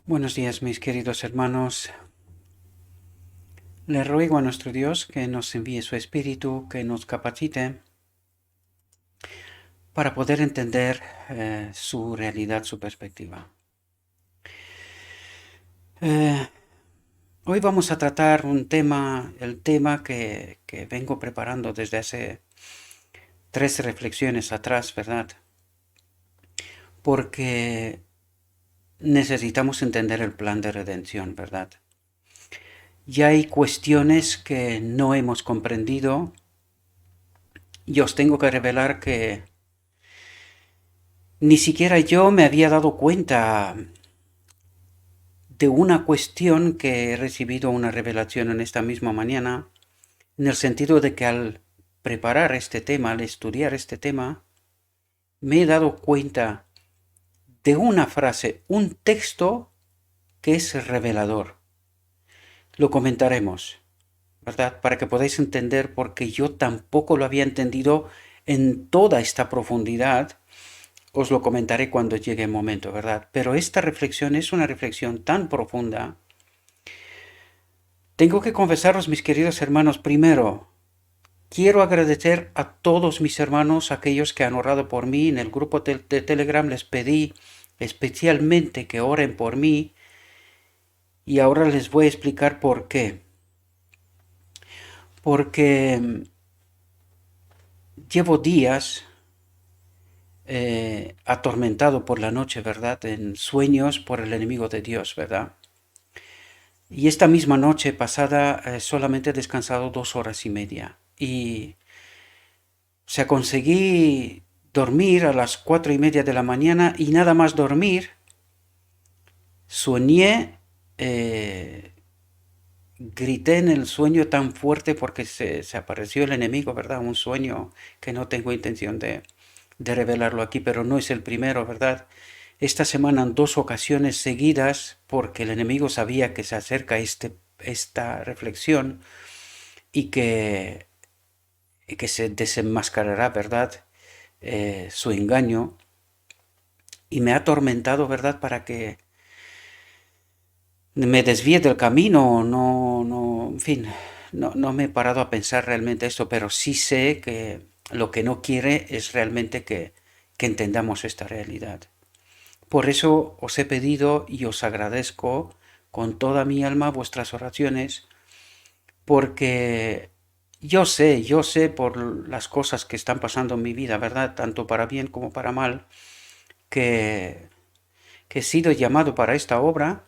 Buenos días, mis queridos hermanos. Le ruego a nuestro Dios que nos envíe su Espíritu, que nos capacite para poder entender su realidad, su perspectiva. Eh, Hoy vamos a tratar el tema que vengo preparando desde hace 3 reflexiones atrás, ¿verdad? Porque necesitamos entender el plan de redención, ¿verdad? Ya hay cuestiones que no hemos comprendido y os tengo que revelar que ni siquiera yo me había dado cuenta de una cuestión que he recibido una revelación en esta misma mañana, en el sentido de que al preparar este tema, al estudiar este tema, me he dado cuenta de una frase, un texto que es revelador. Lo comentaremos, ¿verdad? Para que podáis entender, porque yo tampoco lo había entendido en toda esta profundidad. Os lo comentaré cuando llegue el momento, ¿verdad? Pero esta reflexión es una reflexión tan profunda. Tengo que confesaros, mis queridos hermanos, primero, quiero agradecer a todos mis hermanos, aquellos que han orado por mí. En el grupo de Telegram les pedí especialmente que oren por mí y ahora les voy a explicar por qué. Porque llevo días atormentado por la noche, ¿verdad? En sueños por el enemigo de Dios, ¿verdad? Y esta misma noche pasada solamente he descansado 2 horas y media. Conseguí dormir a las 4:30 de la mañana y nada más dormir, soñé, grité en el sueño tan fuerte porque se apareció el enemigo, ¿verdad? Un sueño que no tengo intención de revelarlo aquí, pero no es el primero, ¿verdad? Esta semana en 2 ocasiones seguidas, porque el enemigo sabía que se acerca esta reflexión y que se desenmascarará, ¿verdad? Su engaño, y me ha atormentado, ¿verdad? Para que me desvíe del camino. En fin, no me he parado a pensar realmente esto, pero sí sé que lo que no quiere es realmente que entendamos esta realidad. Por eso os he pedido y os agradezco con toda mi alma vuestras oraciones, porque yo sé por las cosas que están pasando en mi vida, ¿verdad? Tanto para bien como para mal, que, que he sido llamado para esta obra,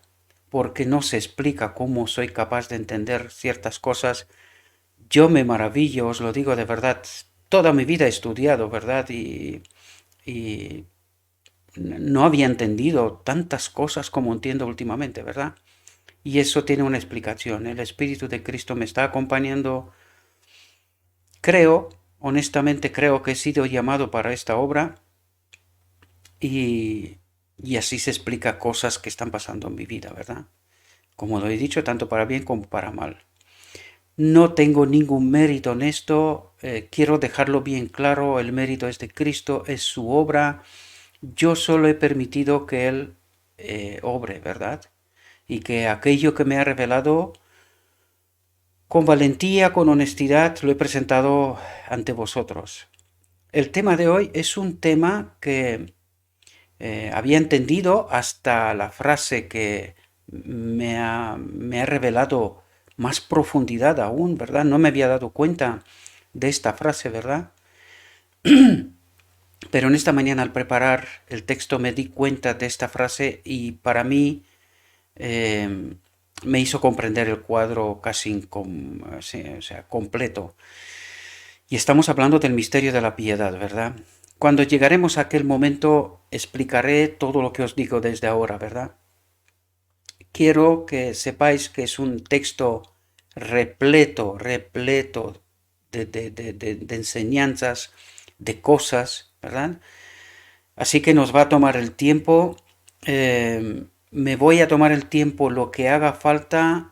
porque no se explica cómo soy capaz de entender ciertas cosas. Yo me maravillo, os lo digo de verdad. Toda mi vida he estudiado, ¿verdad? Y no había entendido tantas cosas como entiendo últimamente, ¿verdad? Y eso tiene una explicación. El Espíritu de Cristo me está acompañando. Creo, honestamente creo que he sido llamado para esta obra y, y así se explica cosas que están pasando en mi vida, ¿verdad? Como lo he dicho, tanto para bien como para mal. No tengo ningún mérito en esto, quiero dejarlo bien claro, el mérito es de Cristo, es su obra, yo solo he permitido que Él obre, ¿verdad? Y que aquello que me ha revelado con valentía, con honestidad, lo he presentado ante vosotros. El tema de hoy es un tema que había entendido hasta la frase que me ha revelado más profundidad aún, ¿verdad? No me había dado cuenta de esta frase, ¿verdad? Pero en esta mañana al preparar el texto me di cuenta de esta frase y para mí eh, me hizo comprender el cuadro o sea, completo. Y estamos hablando del misterio de la piedad, ¿verdad? Cuando llegaremos a aquel momento explicaré todo lo que os digo desde ahora, ¿verdad? Quiero que sepáis que es un texto repleto de enseñanzas, de cosas, ¿verdad? Así que nos va a tomar el tiempo, me voy a tomar el tiempo lo que haga falta.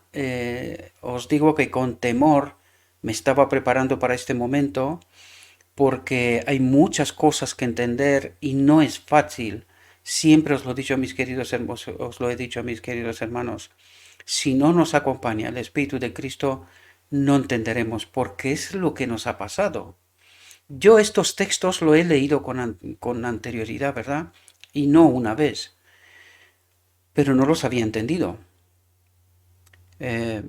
Os digo que con temor me estaba preparando para este momento porque hay muchas cosas que entender y no es fácil Siempre os lo he dicho a mis queridos hermanos, os lo he dicho a mis queridos hermanos, si no nos acompaña el Espíritu de Cristo, no entenderemos por qué es lo que nos ha pasado. Yo estos textos lo he leído con anterioridad, ¿verdad? Y no una vez, pero no los había entendido. Eh,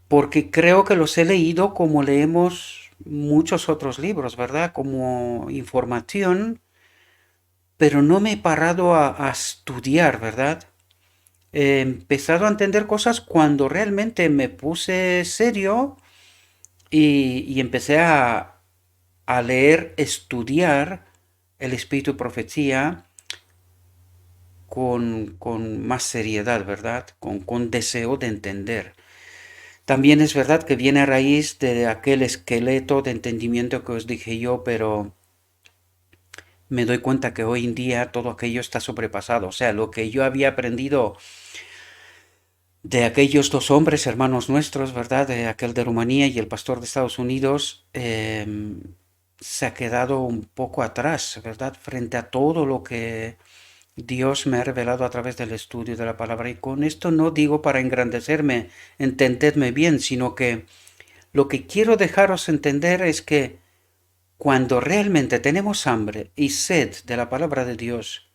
porque creo que los he leído como leemos muchos otros libros, ¿verdad? Como información, pero no me he parado a estudiar, ¿verdad? He empezado a entender cosas cuando realmente me puse serio y empecé a leer, estudiar el espíritu de profecía con más seriedad, ¿verdad? Con deseo de entender. También es verdad que viene a raíz de aquel esqueleto de entendimiento que os dije yo, pero me doy cuenta que hoy en día todo aquello está sobrepasado. O sea, lo que yo había aprendido de aquellos dos hombres, hermanos nuestros, ¿verdad? De aquel de Rumanía y el pastor de Estados Unidos, se ha quedado un poco atrás, ¿verdad? Frente a todo lo que Dios me ha revelado a través del estudio de la palabra. Y con esto no digo para engrandecerme, entendedme bien, sino que lo que quiero dejaros entender es que cuando realmente tenemos hambre y sed de la palabra de Dios,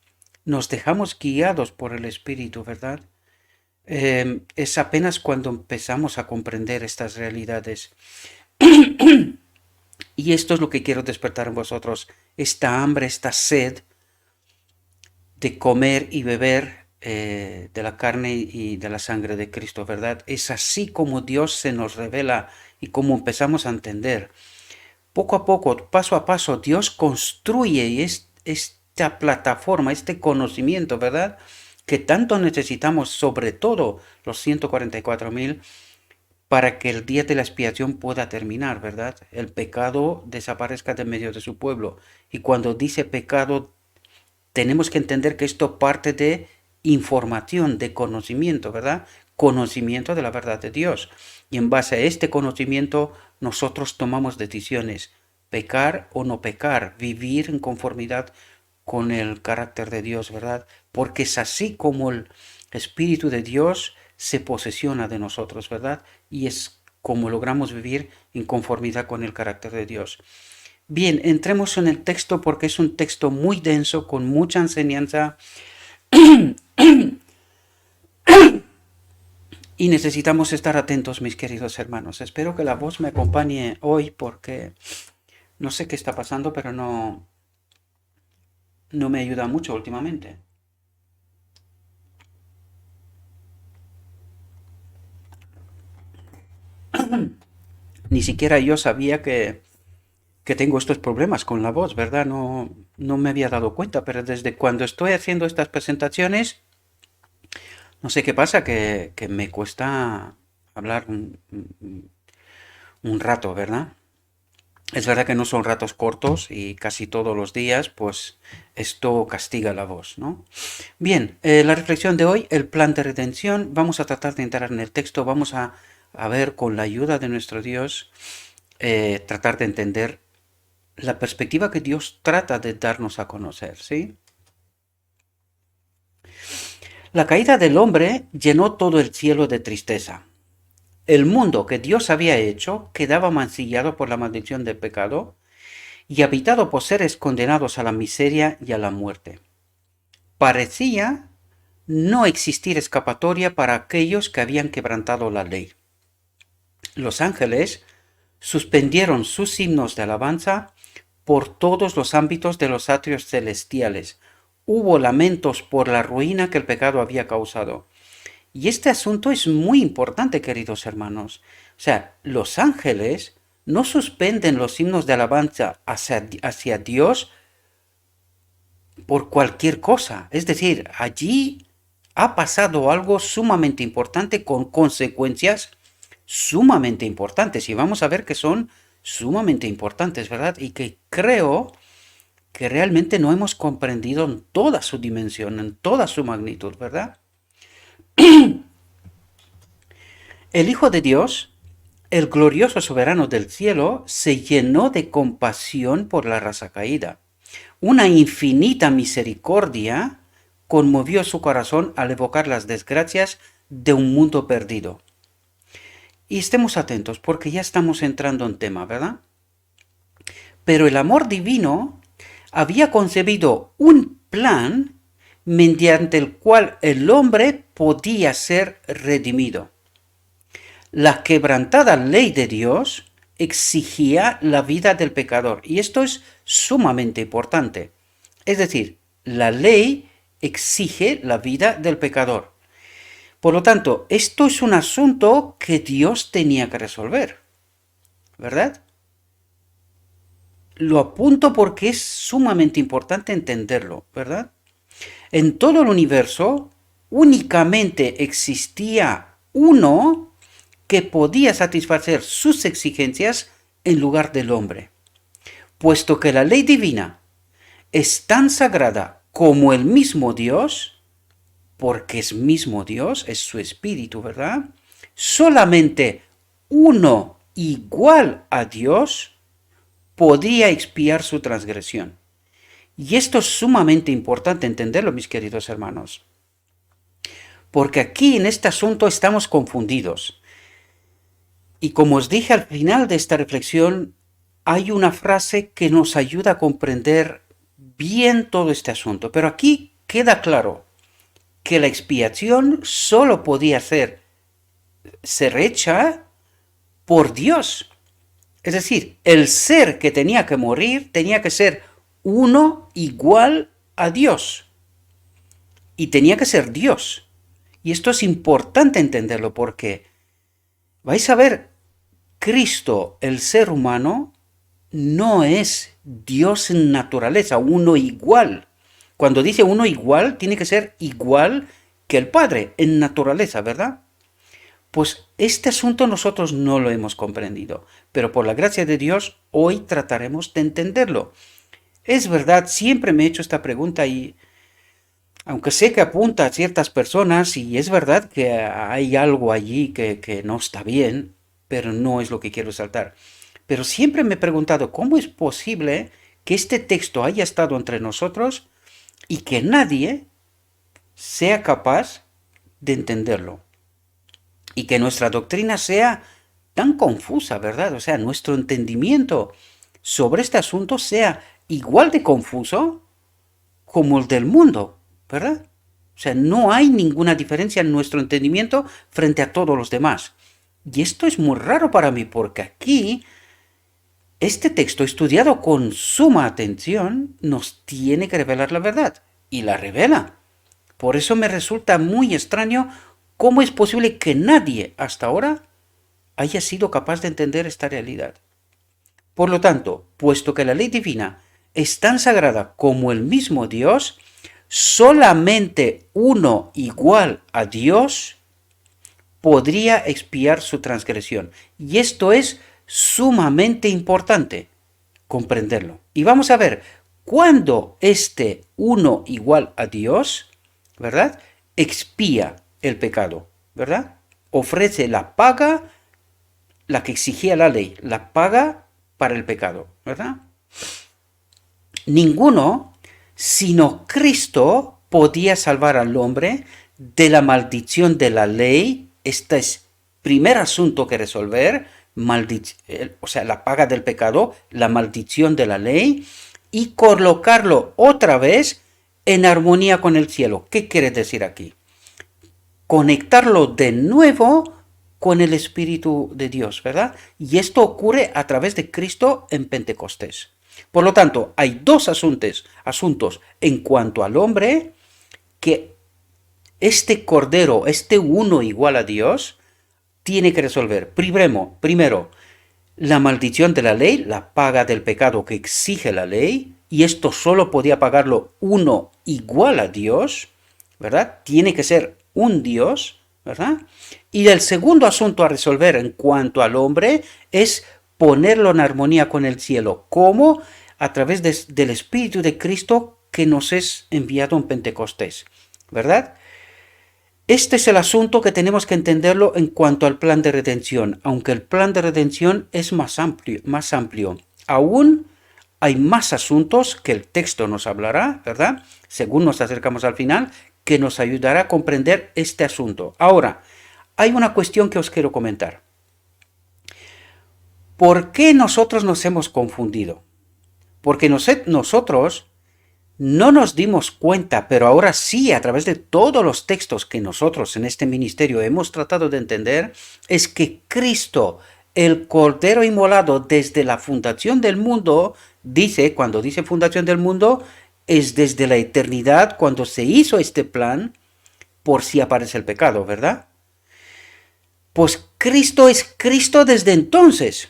nos dejamos guiados por el Espíritu, ¿verdad? Es apenas cuando empezamos a comprender estas realidades. Y esto es lo que quiero despertar en vosotros, esta hambre, esta sed de comer y beber de la carne y de la sangre de Cristo, ¿verdad? Es así como Dios se nos revela y como empezamos a entender. Poco a poco, paso a paso, Dios construye esta plataforma, este conocimiento, ¿verdad? Que tanto necesitamos, sobre todo los 144.000, para que el día de la expiación pueda terminar, ¿verdad? El pecado desaparezca de medio de su pueblo. Y cuando dice pecado, tenemos que entender que esto parte de información, de conocimiento, ¿verdad? Conocimiento de la verdad de Dios. Y en base a este conocimiento nosotros tomamos decisiones, pecar o no pecar, vivir en conformidad con el carácter de Dios, ¿verdad? Porque es así como el Espíritu de Dios se posesiona de nosotros, ¿verdad? Y es como logramos vivir en conformidad con el carácter de Dios. Bien, entremos en el texto porque es un texto muy denso, con mucha enseñanza y necesitamos estar atentos, mis queridos hermanos. Espero que la voz me acompañe hoy porque no sé qué está pasando, pero no me ayuda mucho últimamente. Ni siquiera yo sabía que tengo estos problemas con la voz, ¿verdad? No me había dado cuenta, pero desde cuando estoy haciendo estas presentaciones, no sé qué pasa, que me cuesta hablar un rato, ¿verdad? Es verdad que no son ratos cortos y casi todos los días, pues esto castiga la voz, ¿no? Bien, la reflexión de hoy, el plan de redención. Vamos a tratar de entrar en el texto, vamos a ver con la ayuda de nuestro Dios, tratar de entender la perspectiva que Dios trata de darnos a conocer, ¿sí? La caída del hombre llenó todo el cielo de tristeza. El mundo que Dios había hecho quedaba mancillado por la maldición del pecado y habitado por seres condenados a la miseria y a la muerte. Parecía no existir escapatoria para aquellos que habían quebrantado la ley. Los ángeles suspendieron sus himnos de alabanza por todos los ámbitos de los atrios celestiales. Hubo lamentos por la ruina que el pecado había causado. Y este asunto es muy importante, queridos hermanos. O sea, los ángeles no suspenden los himnos de alabanza hacia Dios por cualquier cosa. Es decir, allí ha pasado algo sumamente importante con consecuencias sumamente importantes. Y vamos a ver que son sumamente importantes, ¿verdad? Y que creo que realmente no hemos comprendido en toda su dimensión, en toda su magnitud, ¿verdad? El Hijo de Dios, el glorioso soberano del cielo, se llenó de compasión por la raza caída. una infinita misericordia conmovió su corazón al evocar las desgracias de un mundo perdido. Y estemos atentos porque ya estamos entrando en tema, ¿verdad? Pero el amor divino había concebido un plan mediante el cual el hombre podía ser redimido. La quebrantada ley de Dios exigía la vida del pecador, y esto es sumamente importante. Es decir, la ley exige la vida del pecador. Por lo tanto, esto es un asunto que Dios tenía que resolver, ¿verdad? Lo apunto porque es sumamente importante entenderlo, ¿verdad? En todo el universo únicamente existía uno que podía satisfacer sus exigencias en lugar del hombre. Puesto que la ley divina es tan sagrada como el mismo Dios, porque es mismo Dios, es su espíritu, ¿verdad? Solamente uno igual a Dios podía expiar su transgresión. Y esto es sumamente importante entenderlo, mis queridos hermanos. Porque aquí en este asunto estamos confundidos. Y como os dije al final de esta reflexión, hay una frase que nos ayuda a comprender bien todo este asunto. Pero aquí queda claro que la expiación solo podía ser hecha por Dios. Es decir, el ser que tenía que morir tenía que ser uno igual a Dios. Y tenía que ser Dios. Y esto es importante entenderlo porque vais a ver, Cristo, el ser humano, no es Dios en naturaleza, uno igual. Cuando dice uno igual, tiene que ser igual que el Padre en naturaleza, ¿verdad? Pues este asunto nosotros no lo hemos comprendido, pero por la gracia de Dios hoy trataremos de entenderlo. Es verdad, siempre me he hecho esta pregunta y aunque sé que apunta a ciertas personas y es verdad que hay algo allí que no está bien, pero no es lo que quiero saltar. Pero siempre me he preguntado cómo es posible que este texto haya estado entre nosotros y que nadie sea capaz de entenderlo. Y que nuestra doctrina sea tan confusa, ¿verdad? O sea, nuestro entendimiento sobre este asunto sea igual de confuso como el del mundo, ¿verdad? O sea, no hay ninguna diferencia en nuestro entendimiento frente a todos los demás. Y esto es muy raro para mí porque aquí este texto estudiado con suma atención nos tiene que revelar la verdad y la revela. Por eso me resulta muy extraño cómo es posible que nadie hasta ahora haya sido capaz de entender esta realidad. Por lo tanto, puesto que la ley divina es tan sagrada como el mismo Dios, solamente uno igual a Dios podría expiar su transgresión. Y esto es sumamente importante comprenderlo. Y vamos a ver, cuando este uno igual a Dios, ¿verdad? Expía el pecado, ¿verdad? Ofrece la paga, la que exigía la ley, la paga para el pecado, ¿verdad? Ninguno, sino Cristo, podía salvar al hombre de la maldición de la ley. Este es el primer asunto que resolver, o sea, la paga del pecado, la maldición de la ley, y colocarlo otra vez en armonía con el cielo. ¿Qué quiere decir aquí? Conectarlo de nuevo con el Espíritu de Dios, ¿verdad? Y esto ocurre a través de Cristo en Pentecostés. Por lo tanto, hay dos asuntos en cuanto al hombre que este Cordero, este uno igual a Dios, tiene que resolver. Primero, la maldición de la ley, la paga del pecado que exige la ley, y esto solo podía pagarlo uno igual a Dios, ¿verdad? Tiene que ser un Dios, ¿verdad? Y el segundo asunto a resolver en cuanto al hombre es ponerlo en armonía con el cielo. ¿Cómo? A través del Espíritu de Cristo que nos es enviado en Pentecostés, ¿verdad? Este es el asunto que tenemos que entenderlo en cuanto al plan de redención, aunque el plan de redención es más amplio. Aún hay más asuntos que el texto nos hablará, ¿verdad? Según nos acercamos al final, que nos ayudará a comprender este asunto. Ahora, hay una cuestión que os quiero comentar. ¿Por qué nosotros nos hemos confundido? Porque nosotros no nos dimos cuenta, pero ahora sí, a través de todos los textos que nosotros en este ministerio hemos tratado de entender, es que Cristo, el Cordero inmolado desde la fundación del mundo, cuando dice fundación del mundo, es desde la eternidad cuando se hizo este plan por si aparece el pecado, ¿verdad? Pues Cristo es Cristo desde entonces.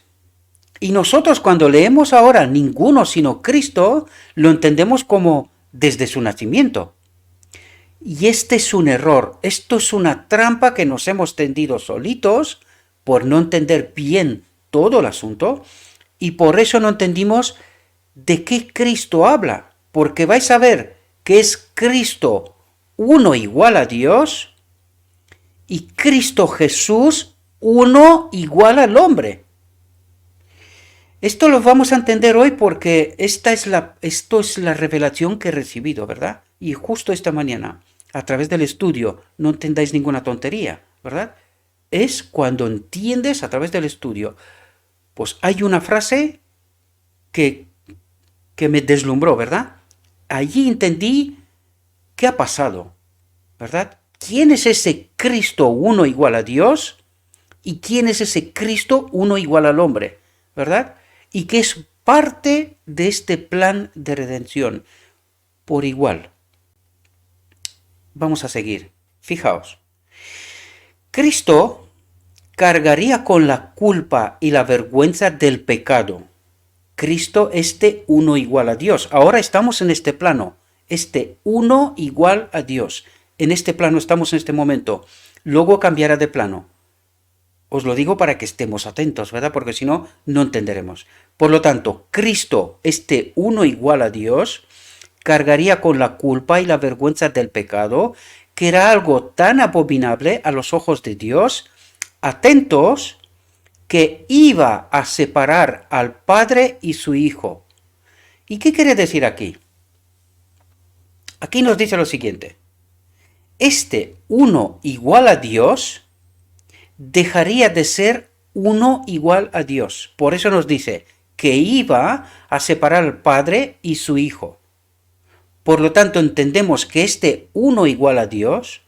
Y nosotros cuando leemos ahora ninguno sino Cristo, lo entendemos como desde su nacimiento. Y este es un error, esto es una trampa que nos hemos tendido solitos por no entender bien todo el asunto y por eso no entendimos de qué Cristo habla, porque vais a ver que es Cristo uno igual a Dios y Cristo Jesús uno igual al hombre. Esto lo vamos a entender hoy porque esto es la revelación que he recibido, ¿verdad? Y justo esta mañana, a través del estudio, no entendáis ninguna tontería, ¿verdad? Es cuando entiendes a través del estudio. Pues hay una frase que me deslumbró, ¿verdad? Allí entendí qué ha pasado, ¿verdad? ¿Quién es ese Cristo uno igual a Dios? ¿Y quién es ese Cristo uno igual al hombre? ¿Verdad? Y que es parte de este plan de redención por igual. Vamos a seguir. Fijaos. Cristo cargaría con la culpa y la vergüenza del pecado. Cristo uno igual a Dios. Ahora estamos en este plano. Uno igual a Dios. En este plano estamos en este momento. Luego cambiará de plano. Os lo digo para que estemos atentos, ¿verdad? Porque si no, no entenderemos. Por lo tanto, Cristo, uno igual a Dios, cargaría con la culpa y la vergüenza del pecado, que era algo tan abominable a los ojos de Dios, atentos, que iba a separar al Padre y su Hijo. ¿Y qué quiere decir aquí? Aquí nos dice lo siguiente. Uno igual a Dios dejaría de ser uno igual a Dios. Por eso nos dice que iba a separar al Padre y su Hijo. Por lo tanto, entendemos que uno igual a Dios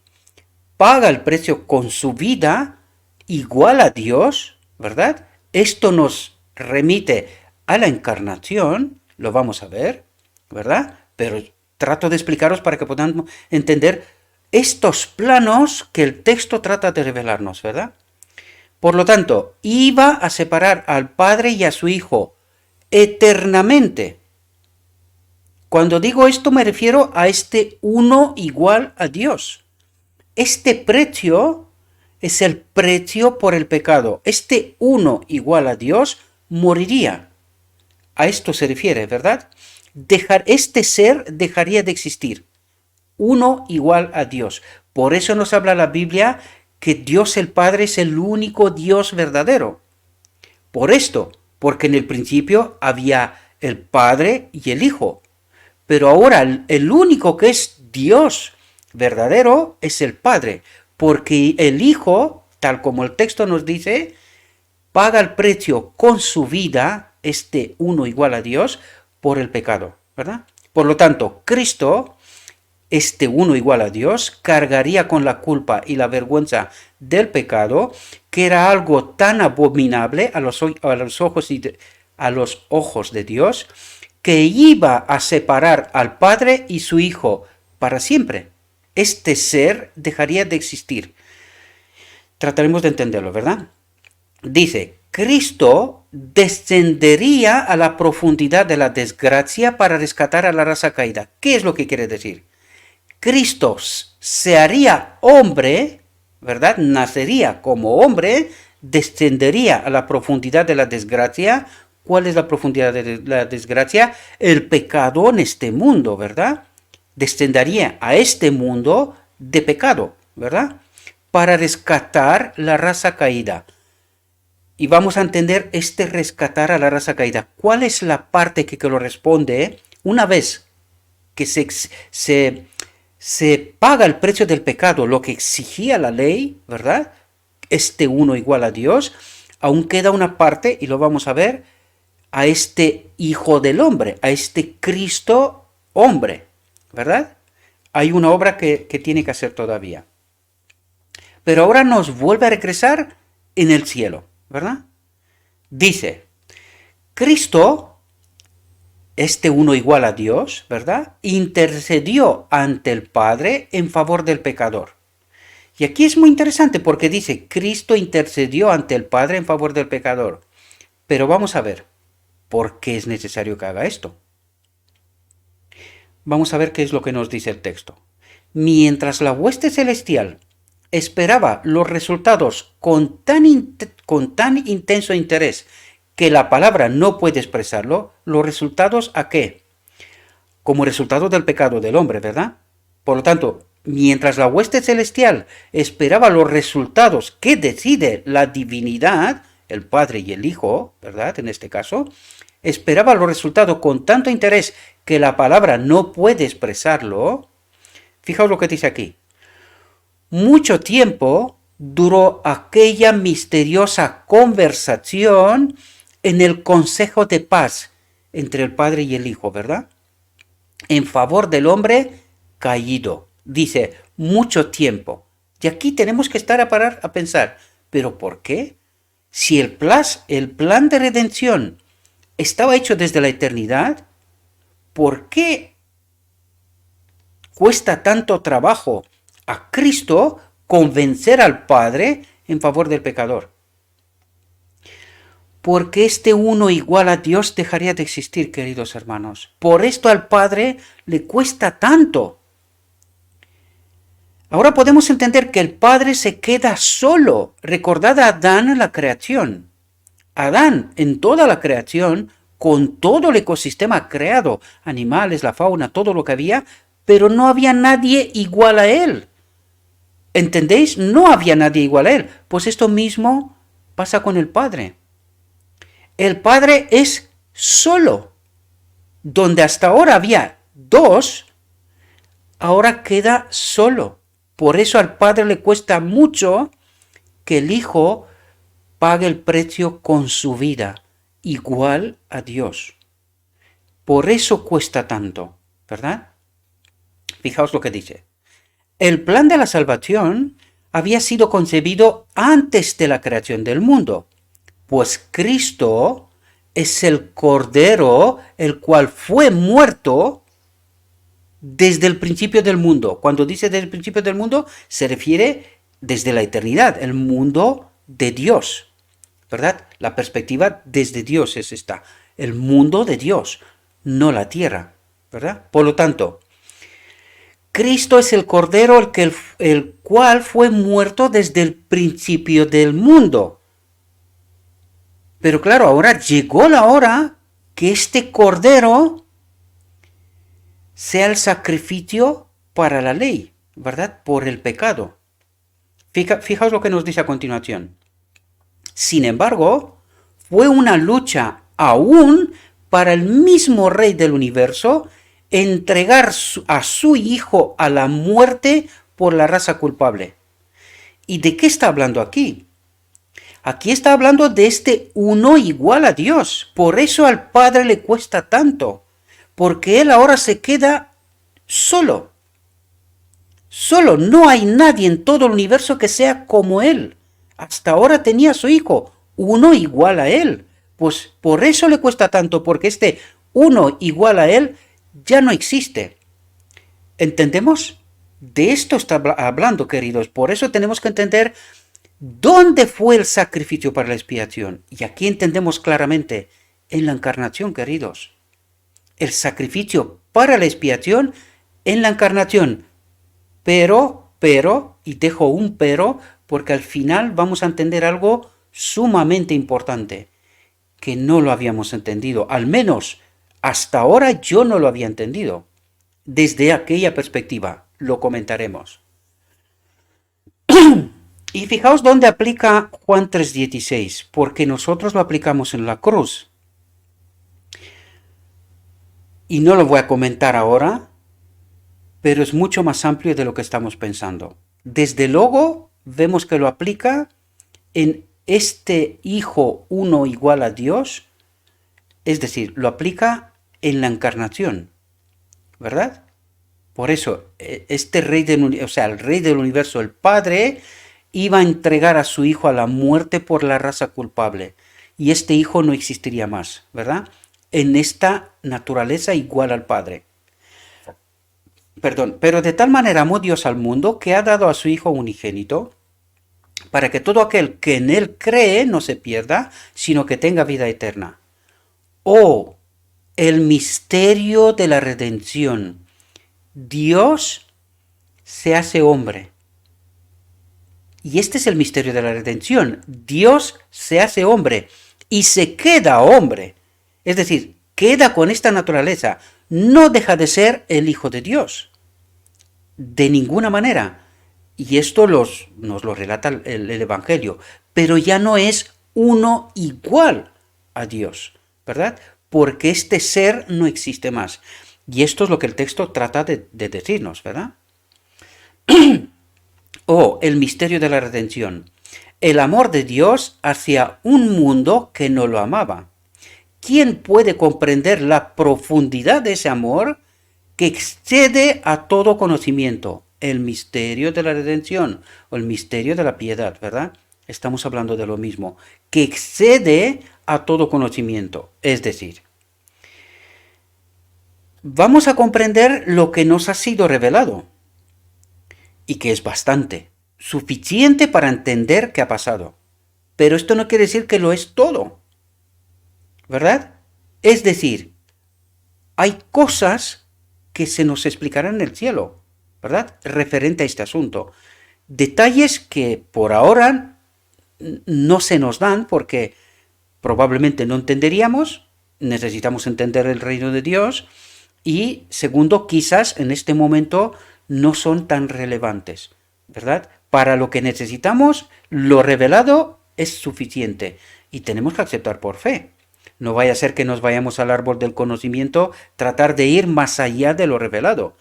paga el precio con su vida igual a Dios, ¿verdad? Esto nos remite a la encarnación, lo vamos a ver, ¿verdad? Pero trato de explicaros para que podamos entender estos planos que el texto trata de revelarnos, ¿verdad? Por lo tanto, iba a separar al Padre y a su Hijo eternamente. Cuando digo esto me refiero a uno igual a Dios. Este precio es el precio por el pecado. Uno igual a Dios moriría. A esto se refiere, ¿verdad? Ser dejaría de existir. Uno igual a Dios. Por eso nos habla la Biblia que Dios el Padre es el único Dios verdadero. Por esto, porque en el principio había el Padre y el Hijo. Pero ahora el único que es Dios verdadero es el Padre. Porque el Hijo, tal como el texto nos dice, paga el precio con su vida, uno igual a Dios, por el pecado, ¿verdad? Por lo tanto, Cristo, uno igual a Dios, cargaría con la culpa y la vergüenza del pecado, que era algo tan abominable a los ojos de Dios, que iba a separar al Padre y su Hijo para siempre. Este ser dejaría de existir. Trataremos de entenderlo, ¿verdad? Dice, Cristo descendería a la profundidad de la desgracia para rescatar a la raza caída. ¿Qué es lo que quiere decir? Cristo se haría hombre, ¿verdad? Nacería como hombre, descendería a la profundidad de la desgracia. ¿Cuál es la profundidad de la desgracia? El pecado en este mundo, ¿verdad? Descendería a este mundo de pecado, ¿verdad? Para rescatar la raza caída. Y vamos a entender este rescatar a la raza caída. ¿Cuál es la parte que corresponde una vez que se paga el precio del pecado, lo que exigía la ley, ¿verdad? Este uno igual a Dios, aún queda una parte, y lo vamos a ver, a este Hijo del Hombre, a este Cristo hombre, ¿verdad? Hay una obra que tiene que hacer todavía. Pero ahora nos vuelve a regresar en el cielo, ¿verdad? Dice, Cristo, este uno igual a Dios, ¿verdad? Intercedió ante el Padre en favor del pecador. Y aquí es muy interesante porque dice, Cristo intercedió ante el Padre en favor del pecador. Pero vamos a ver, ¿por qué es necesario que haga esto? Vamos a ver qué es lo que nos dice el texto. Mientras la hueste celestial esperaba los resultados con tan intenso interés que la palabra no puede expresarlo, los resultados ¿a qué? Como resultado del pecado del hombre, ¿verdad? Por lo tanto, mientras la hueste celestial esperaba los resultados que decide la divinidad, el Padre y el Hijo, ¿verdad? En este caso, esperaba los resultados con tanto interés que la palabra no puede expresarlo. Fijaos lo que dice aquí. Mucho tiempo duró aquella misteriosa conversación en el consejo de paz entre el Padre y el Hijo, ¿verdad? En favor del hombre caído. Dice, mucho tiempo. Y aquí tenemos que estar a parar a pensar, ¿pero por qué? Si el plan de redención estaba hecho desde la eternidad, ¿por qué cuesta tanto trabajo a Cristo convencer al Padre en favor del pecador? Porque este uno igual a Dios dejaría de existir, queridos hermanos. Por esto al Padre le cuesta tanto. Ahora podemos entender que el Padre se queda solo. Recordad a Adán en la creación. Adán en toda la creación, con todo el ecosistema creado, animales, la fauna, todo lo que había, pero no había nadie igual a él. ¿Entendéis? No había nadie igual a él. Pues esto mismo pasa con el Padre. El Padre es solo. Donde hasta ahora había dos, ahora queda solo. Por eso al Padre le cuesta mucho que el Hijo pague el precio con su vida, igual a Dios. Por eso cuesta tanto, ¿verdad? Fijaos lo que dice. El plan de la salvación había sido concebido antes de la creación del mundo, pues Cristo es el Cordero, el cual fue muerto desde el principio del mundo. Cuando dice desde el principio del mundo, se refiere desde la eternidad, el mundo de Dios, ¿verdad? La perspectiva desde Dios es esta, el mundo de Dios, no la tierra, ¿verdad? Por lo tanto, Cristo es el Cordero el cual fue muerto desde el principio del mundo. Pero claro, ahora llegó la hora que este Cordero sea el sacrificio para la ley, ¿verdad? Por el pecado. Fijaos lo que nos dice a continuación. Sin embargo, fue una lucha aún para el mismo Rey del universo entregar a su Hijo a la muerte por la raza culpable. ¿Y de qué está hablando aquí? Aquí está hablando de este uno igual a Dios. Por eso al Padre le cuesta tanto. Porque Él ahora se queda solo. Solo. No hay nadie en todo el universo que sea como Él. Hasta ahora tenía a su Hijo, uno igual a Él. Pues por eso le cuesta tanto, porque este uno igual a Él ya no existe. ¿Entendemos? De esto está hablando, queridos. Por eso tenemos que entender dónde fue el sacrificio para la expiación. Y aquí entendemos claramente, en la encarnación, queridos. El sacrificio para la expiación en la encarnación. Pero, y dejo un pero, porque al final vamos a entender algo sumamente importante, que no lo habíamos entendido. Al menos hasta ahora yo no lo había entendido. Desde aquella perspectiva, lo comentaremos. Y fijaos dónde aplica Juan 3:16, porque nosotros lo aplicamos en la cruz. Y no lo voy a comentar ahora, pero es mucho más amplio de lo que estamos pensando. Desde luego, vemos que lo aplica en este Hijo uno igual a Dios, es decir, lo aplica en la encarnación, ¿verdad? Por eso, este rey el rey del universo, el Padre, iba a entregar a su hijo a la muerte por la raza culpable. Y este hijo no existiría más, ¿verdad? En esta naturaleza igual al Padre. Perdón, pero de tal manera amó Dios al mundo que ha dado a su Hijo unigénito, para que todo aquel que en él cree no se pierda, sino que tenga vida eterna. Oh, el misterio de la redención. Dios se hace hombre. Y este es el misterio de la redención. Dios se hace hombre y se queda hombre. Es decir, queda con esta naturaleza. No deja de ser el Hijo de Dios. De ninguna manera. Y esto nos lo relata el Evangelio. Pero ya no es uno igual a Dios, ¿verdad? Porque este ser no existe más. Y esto es lo que el texto trata de decirnos, ¿verdad? Oh, el misterio de la redención. El amor de Dios hacia un mundo que no lo amaba. ¿Quién puede comprender la profundidad de ese amor que excede a todo conocimiento? El misterio de la redención o el misterio de la piedad, ¿verdad? Estamos hablando de lo mismo, que excede a todo conocimiento. Es decir, vamos a comprender lo que nos ha sido revelado y que es bastante, suficiente para entender qué ha pasado. Pero esto no quiere decir que lo es todo, ¿verdad? Es decir, hay cosas que se nos explicarán en el cielo, ¿verdad? Referente a este asunto. Detalles que por ahora no se nos dan porque probablemente no entenderíamos, necesitamos entender el reino de Dios y segundo, quizás en este momento no son tan relevantes, ¿verdad? Para lo que necesitamos, lo revelado es suficiente y tenemos que aceptar por fe. No vaya a ser que nos vayamos al árbol del conocimiento, tratar de ir más allá de lo revelado,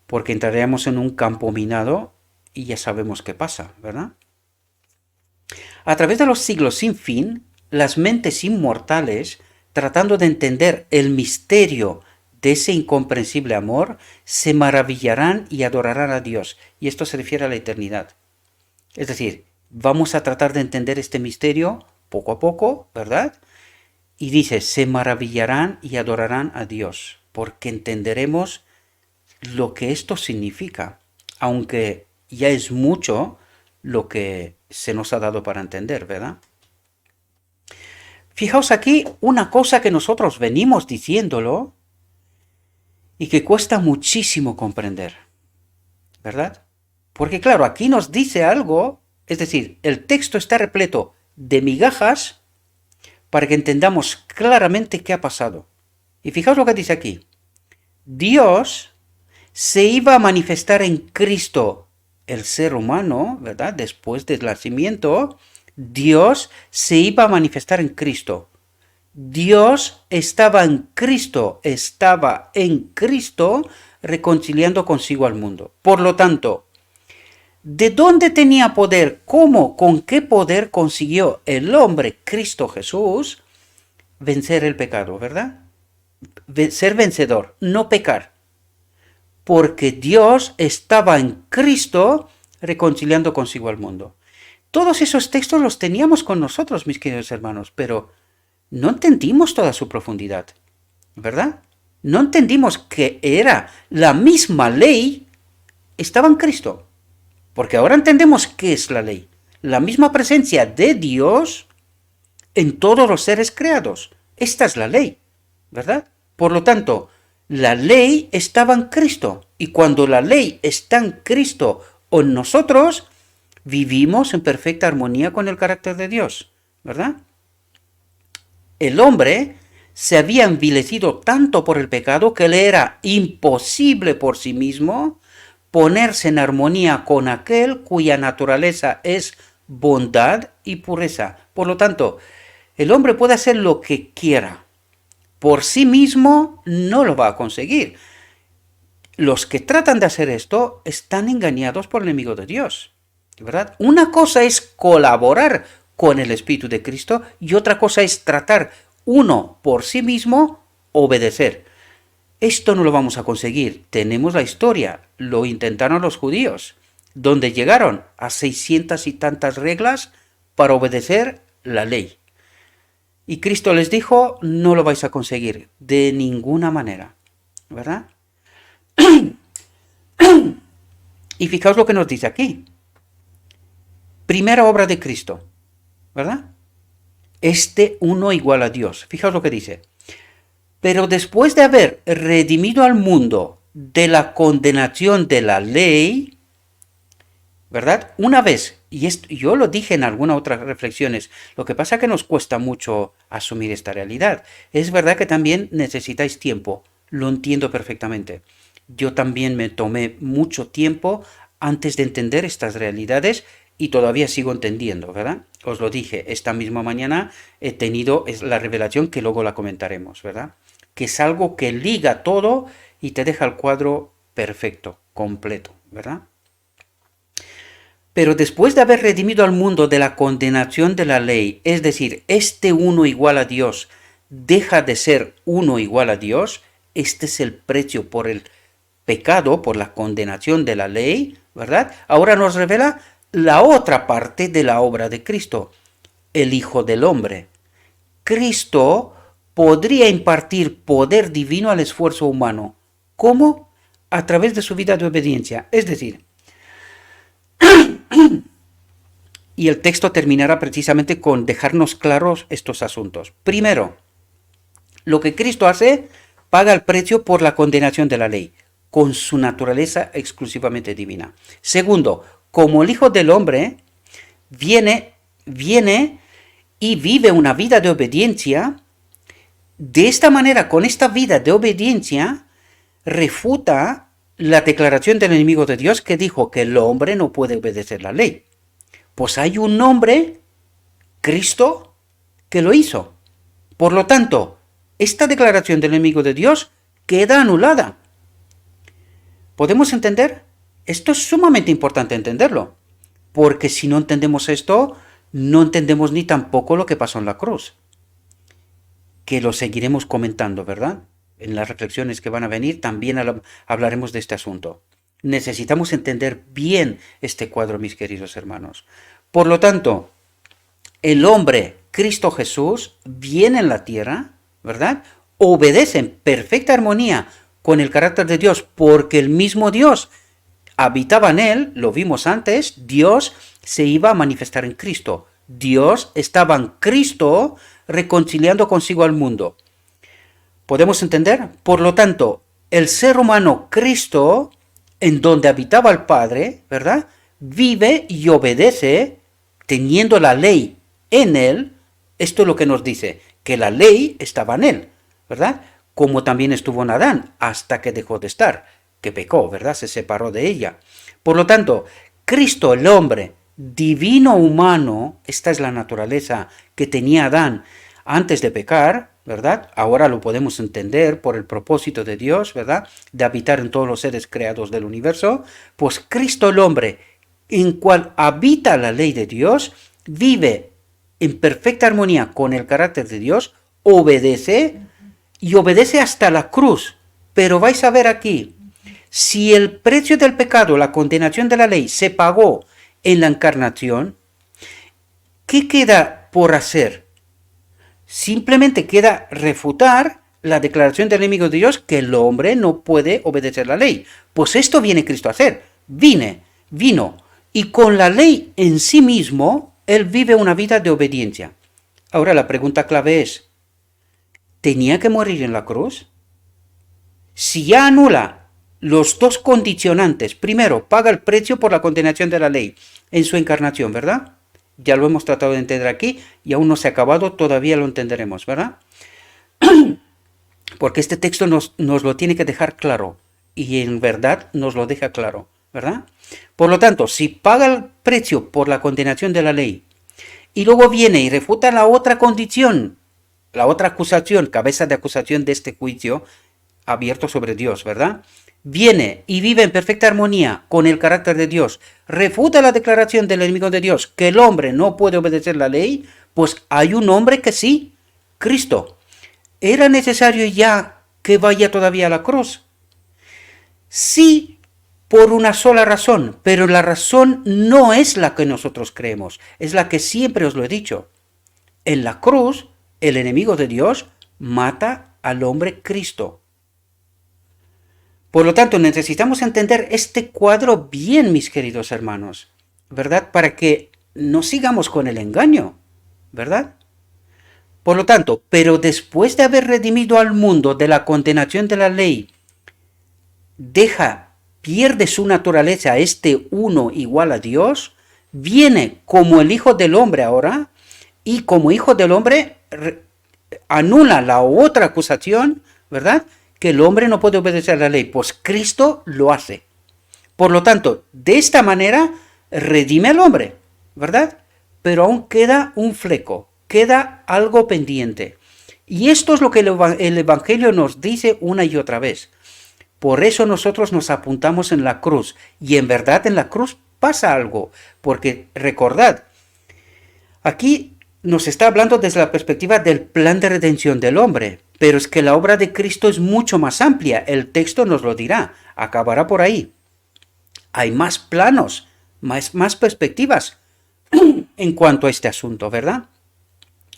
porque entraríamos en un campo minado y ya sabemos qué pasa, ¿verdad? A través de los siglos sin fin, las mentes inmortales, tratando de entender el misterio de ese incomprensible amor, se maravillarán y adorarán a Dios. Y esto se refiere a la eternidad. Es decir, vamos a tratar de entender este misterio poco a poco, ¿verdad? Y dice, se maravillarán y adorarán a Dios, porque entenderemos lo que esto significa, aunque ya es mucho lo que se nos ha dado para entender, ¿verdad? Fijaos aquí una cosa que nosotros venimos diciéndolo y que cuesta muchísimo comprender, ¿verdad? Porque claro, aquí nos dice algo, es decir, el texto está repleto de migajas para que entendamos claramente qué ha pasado. Y fijaos lo que dice aquí. Dios se iba a manifestar en Cristo, el ser humano, ¿verdad? Después del nacimiento, Dios se iba a manifestar en Cristo. Dios estaba en Cristo reconciliando consigo al mundo. Por lo tanto, ¿de dónde tenía poder? ¿Cómo? ¿Con qué poder consiguió el hombre, Cristo Jesús, vencer el pecado, verdad? Ser vencedor, no pecar. Porque Dios estaba en Cristo reconciliando consigo al mundo. Todos esos textos los teníamos con nosotros, mis queridos hermanos, pero no entendimos toda su profundidad, ¿verdad? No entendimos que era la misma ley, estaba en Cristo. Porque ahora entendemos qué es la ley. La misma presencia de Dios en todos los seres creados. Esta es la ley, ¿verdad? Por lo tanto, la ley estaba en Cristo. Y cuando la ley está en Cristo o en nosotros, vivimos en perfecta armonía con el carácter de Dios, ¿verdad? El hombre se había envilecido tanto por el pecado que le era imposible por sí mismo ponerse en armonía con aquel cuya naturaleza es bondad y pureza. Por lo tanto, el hombre puede hacer lo que quiera. Por sí mismo no lo va a conseguir. Los que tratan de hacer esto están engañados por el enemigo de Dios, ¿verdad? Una cosa es colaborar con el Espíritu de Cristo y otra cosa es tratar uno por sí mismo, obedecer. Esto no lo vamos a conseguir. Tenemos la historia. Lo intentaron los judíos, donde llegaron a 600 y tantas reglas para obedecer la ley. Y Cristo les dijo, no lo vais a conseguir de ninguna manera, ¿verdad? Y fijaos lo que nos dice aquí. Primera obra de Cristo, ¿verdad? Este uno igual a Dios. Fijaos lo que dice. Pero después de haber redimido al mundo de la condenación de la ley, ¿verdad? Una vez, y esto, yo lo dije en algunas otras reflexiones, lo que pasa es que nos cuesta mucho asumir esta realidad. Es verdad que también necesitáis tiempo, lo entiendo perfectamente. Yo también me tomé mucho tiempo antes de entender estas realidades y todavía sigo entendiendo, ¿verdad? Os lo dije, esta misma mañana he tenido la revelación que luego la comentaremos, ¿verdad? Que es algo que liga todo y te deja el cuadro perfecto, completo, ¿verdad? Pero después de haber redimido al mundo de la condenación de la ley, es decir, este uno igual a Dios deja de ser uno igual a Dios, este es el precio por el pecado, por la condenación de la ley, ¿verdad? Ahora nos revela la otra parte de la obra de Cristo, el Hijo del Hombre. Cristo podría impartir poder divino al esfuerzo humano. ¿Cómo? A través de su vida de obediencia. Es decir, y el texto terminará precisamente con dejarnos claros estos asuntos. Primero, lo que Cristo hace paga el precio por la condenación de la ley, con su naturaleza exclusivamente divina. Segundo, como el Hijo del Hombre viene y vive una vida de obediencia, de esta manera, con esta vida de obediencia, refuta la declaración del enemigo de Dios que dijo que el hombre no puede obedecer la ley. Pues hay un hombre, Cristo, que lo hizo. Por lo tanto, esta declaración del enemigo de Dios queda anulada. ¿Podemos entender? Esto es sumamente importante entenderlo, porque si no entendemos esto, no entendemos ni tampoco lo que pasó en la cruz, que lo seguiremos comentando, ¿verdad? En las reflexiones que van a venir también hablaremos de este asunto. Necesitamos entender bien este cuadro, mis queridos hermanos. Por lo tanto, el hombre, Cristo Jesús, viene en la tierra, ¿verdad? Obedece en perfecta armonía con el carácter de Dios, porque el mismo Dios habitaba en él, lo vimos antes, Dios se iba a manifestar en Cristo. Dios estaba en Cristo reconciliando consigo al mundo. ¿Podemos entender? Por lo tanto, el ser humano Cristo, en donde habitaba el Padre, ¿verdad? Vive y obedece teniendo la ley en él. Esto es lo que nos dice, que la ley estaba en él, ¿verdad? Como también estuvo en Adán, hasta que dejó de estar, que pecó, ¿verdad? Se separó de ella. Por lo tanto, Cristo, el hombre, divino humano, esta es la naturaleza que tenía Adán antes de pecar, ¿verdad? Ahora lo podemos entender por el propósito de Dios, ¿verdad? De habitar en todos los seres creados del universo. Pues Cristo, el hombre, en cual habita la ley de Dios, vive en perfecta armonía con el carácter de Dios, obedece y obedece hasta la cruz. Pero vais a ver aquí, si el precio del pecado, la condenación de la ley, se pagó en la encarnación, ¿qué queda por hacer? Simplemente queda refutar la declaración del enemigo de Dios que el hombre no puede obedecer la ley. Pues esto viene Cristo a hacer. Vino. Y con la ley en sí mismo, él vive una vida de obediencia. Ahora la pregunta clave es, ¿tenía que morir en la cruz? Si ya anula los dos condicionantes, primero, paga el precio por la condenación de la ley en su encarnación, ¿verdad? Ya lo hemos tratado de entender aquí y aún no se ha acabado, todavía lo entenderemos, ¿verdad? Porque este texto nos lo tiene que dejar claro y en verdad nos lo deja claro. ¿verdad? Por lo tanto, si paga el precio por la condenación de la ley y luego viene y refuta la otra condición, la otra acusación, cabeza de acusación de este juicio abierto sobre Dios, ¿verdad? Viene y vive en perfecta armonía con el carácter de Dios, refuta la declaración del enemigo de Dios, que el hombre no puede obedecer la ley, pues hay un hombre que sí, Cristo. ¿Era necesario ya que vaya todavía a la cruz? Sí, por una sola razón, pero la razón no es la que nosotros creemos, es la que siempre os lo he dicho. En la cruz, el enemigo de Dios mata al hombre Cristo. Por lo tanto, necesitamos entender este cuadro bien, mis queridos hermanos, ¿verdad? Para que no sigamos con el engaño, ¿verdad? Por lo tanto, pero después de haber redimido al mundo de la condenación de la ley, pierde su naturaleza, este uno igual a Dios, viene como el Hijo del Hombre ahora, y como Hijo del Hombre anula la otra acusación, ¿verdad? Que el hombre no puede obedecer a la ley, pues Cristo lo hace. Por lo tanto, de esta manera redime al hombre, ¿verdad? Pero aún queda un fleco, queda algo pendiente. Y esto es lo que el Evangelio nos dice una y otra vez. Por eso nosotros nos apuntamos en la cruz. Y en verdad en la cruz pasa algo. Porque recordad, aquí nos está hablando desde la perspectiva del plan de redención del hombre. Pero es que la obra de Cristo es mucho más amplia. El texto nos lo dirá. Acabará por ahí. Hay más planos, más perspectivas en cuanto a este asunto, ¿verdad?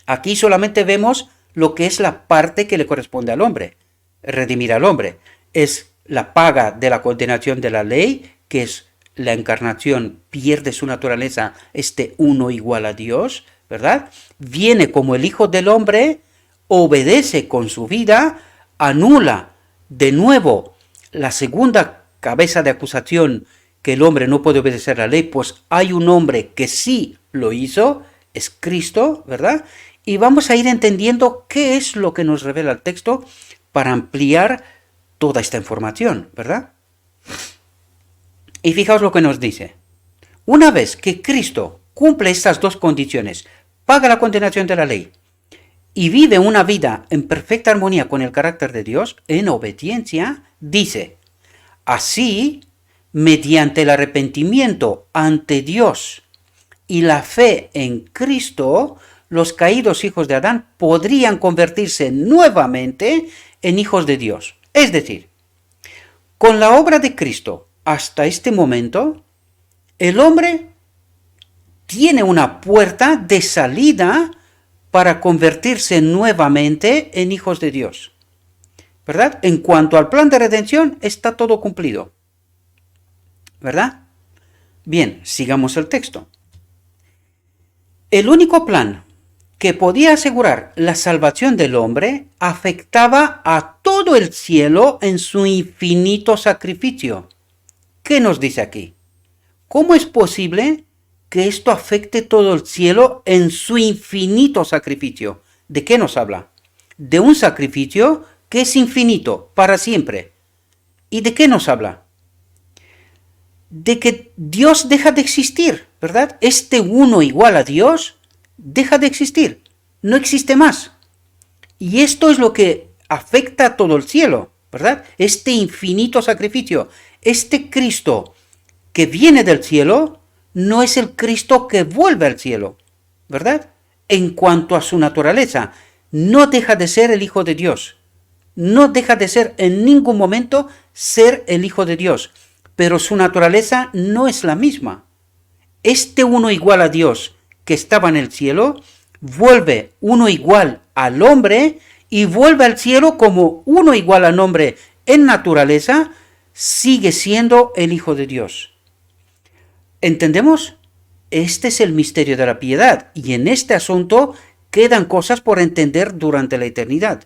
Aquí solamente vemos lo que es la parte que le corresponde al hombre. Redimir al hombre. Es la paga de la condenación de la ley, que es la encarnación, pierde su naturaleza, este uno igual a Dios, ¿verdad? Viene como el Hijo del Hombre, obedece con su vida, anula de nuevo la segunda cabeza de acusación, que el hombre no puede obedecer a la ley, pues hay un hombre que sí lo hizo, es Cristo, ¿verdad? Y vamos a ir entendiendo qué es lo que nos revela el texto para ampliar toda esta información, ¿verdad? Y fijaos lo que nos dice. Una vez que Cristo cumple estas dos condiciones, paga la condenación de la ley y vive una vida en perfecta armonía con el carácter de Dios, en obediencia, dice, así, mediante el arrepentimiento ante Dios y la fe en Cristo, los caídos hijos de Adán podrían convertirse nuevamente en hijos de Dios. Es decir, con la obra de Cristo hasta este momento, el hombre tiene una puerta de salida para convertirse nuevamente en hijos de Dios. ¿Verdad? En cuanto al plan de redención, está todo cumplido. ¿Verdad? Bien, sigamos el texto. El único plan que podía asegurar la salvación del hombre afectaba a todo el cielo en su infinito sacrificio. ¿Qué nos dice aquí? ¿Cómo es posible que esto afecte todo el cielo en su infinito sacrificio? ¿De qué nos habla? De un sacrificio que es infinito, para siempre. ¿Y de qué nos habla? De que Dios deja de existir, ¿verdad? Este uno igual a Dios deja de existir, no existe más. Y esto es lo que afecta a todo el cielo, ¿verdad? Este infinito sacrificio, este Cristo que viene del cielo, no es el Cristo que vuelve al cielo, ¿verdad? En cuanto a su naturaleza, no deja de ser el Hijo de Dios, no deja de ser en ningún momento ser el Hijo de Dios, pero su naturaleza no es la misma. Este uno igual a Dios que estaba en el cielo, vuelve uno igual al hombre y vuelve al cielo como uno igual al hombre en naturaleza, sigue siendo el Hijo de Dios. ¿Entendemos? Este es el misterio de la piedad y en este asunto quedan cosas por entender durante la eternidad,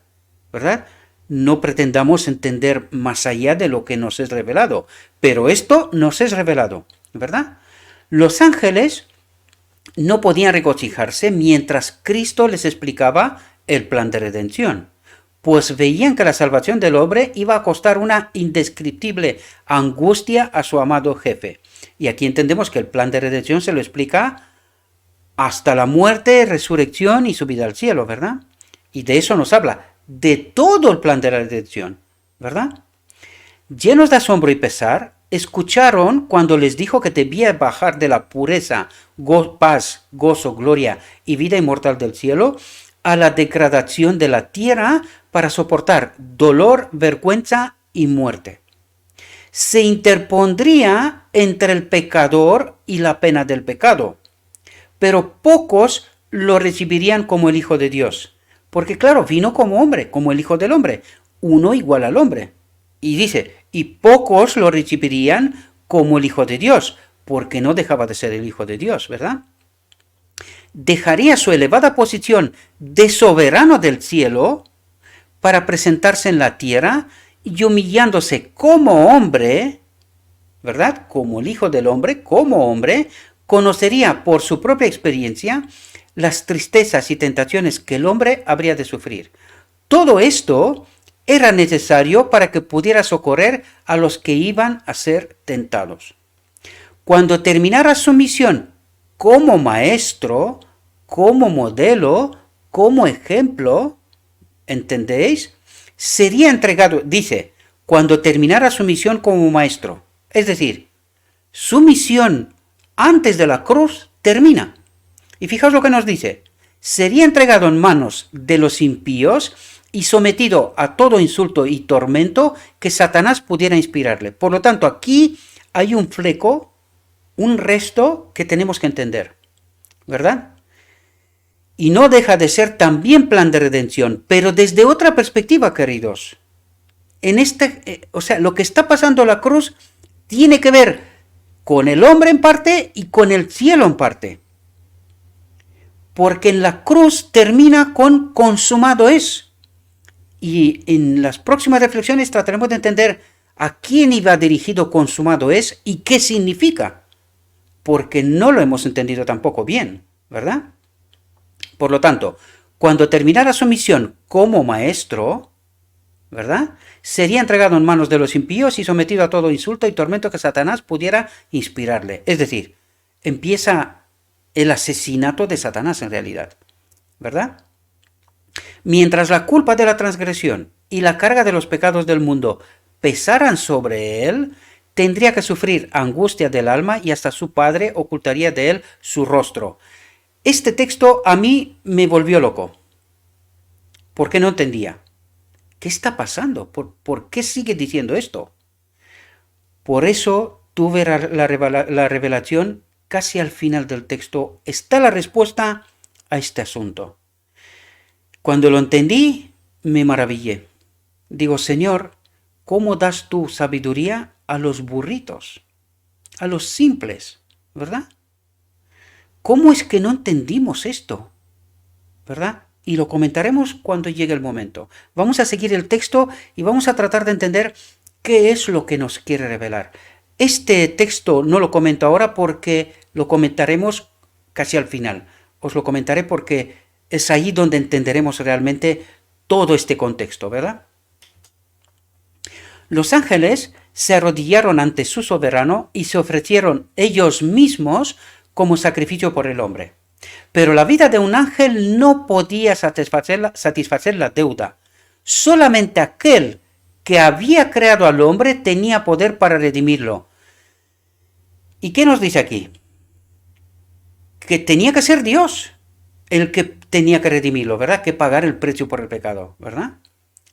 ¿verdad? No pretendamos entender más allá de lo que nos es revelado, pero esto nos es revelado, ¿verdad? Los ángeles no podían regocijarse mientras Cristo les explicaba el plan de redención. pues veían que la salvación del hombre iba a costar una indescriptible angustia a su amado jefe. Y aquí entendemos que el plan de redención se lo explica hasta la muerte, resurrección y subida al cielo, ¿verdad? Y de eso nos habla, de todo el plan de la redención, ¿verdad? Llenos de asombro y pesar, escucharon cuando les dijo que debía bajar de la pureza, paz, gozo, gloria y vida inmortal del cielo a la degradación de la tierra para soportar dolor, vergüenza y muerte. Se interpondría entre el pecador y la pena del pecado, pero pocos lo recibirían como el Hijo de Dios, porque claro, vino como hombre, como el Hijo del Hombre, uno igual al hombre. Y dice, y pocos lo recibirían como el Hijo de Dios, porque no dejaba de ser el Hijo de Dios, ¿verdad? Dejaría su elevada posición de soberano del cielo para presentarse en la tierra y humillándose como hombre, ¿verdad? Como el Hijo del Hombre, como hombre, conocería por su propia experiencia las tristezas y tentaciones que el hombre habría de sufrir. Todo esto era necesario para que pudiera socorrer a los que iban a ser tentados. Cuando terminara su misión como maestro, como modelo, como ejemplo, ¿entendéis? Sería entregado, dice, cuando terminara su misión como maestro. Es decir, su misión antes de la cruz termina. Y fijaos lo que nos dice. Sería entregado en manos de los impíos y sometido a todo insulto y tormento que Satanás pudiera inspirarle. Por lo tanto, aquí hay un fleco, un resto que tenemos que entender, ¿verdad? Y no deja de ser también plan de redención, pero desde otra perspectiva, queridos. Lo que está pasando en la cruz tiene que ver con el hombre en parte y con el cielo en parte. Porque en la cruz termina con consumado es. Y en las próximas reflexiones trataremos de entender a quién iba dirigido consumado es y qué significa. Porque no lo hemos entendido tampoco bien, ¿verdad? Por lo tanto, cuando terminara su misión como maestro, ¿verdad? Sería entregado en manos de los impíos y sometido a todo insulto y tormento que Satanás pudiera inspirarle. Es decir, empieza el asesinato de Satanás en realidad, ¿verdad? Mientras la culpa de la transgresión y la carga de los pecados del mundo pesaran sobre él, tendría que sufrir angustia del alma y hasta su padre ocultaría de él su rostro. Este texto a mí me volvió loco, porque no entendía. ¿Qué está pasando? ¿Por qué sigue diciendo esto? Por eso tuve la revelación casi al final del texto. Está la respuesta a este asunto. Cuando lo entendí, me maravillé. Digo, Señor, ¿cómo das tu sabiduría a los burritos? A los simples, ¿verdad? ¿Cómo es que no entendimos esto? ¿Verdad? Y lo comentaremos cuando llegue el momento. Vamos a seguir el texto y vamos a tratar de entender qué es lo que nos quiere revelar. Este texto no lo comento ahora porque lo comentaremos casi al final. Os lo comentaré porque es ahí donde entenderemos realmente todo este contexto, ¿verdad? Los ángeles se arrodillaron ante su soberano y se ofrecieron ellos mismos como sacrificio por el hombre. Pero la vida de un ángel no podía satisfacer la deuda. Solamente aquel que había creado al hombre tenía poder para redimirlo. ¿Y qué nos dice aquí? Que tenía que ser Dios el que tenía que redimirlo, ¿verdad? Que pagar el precio por el pecado, ¿verdad?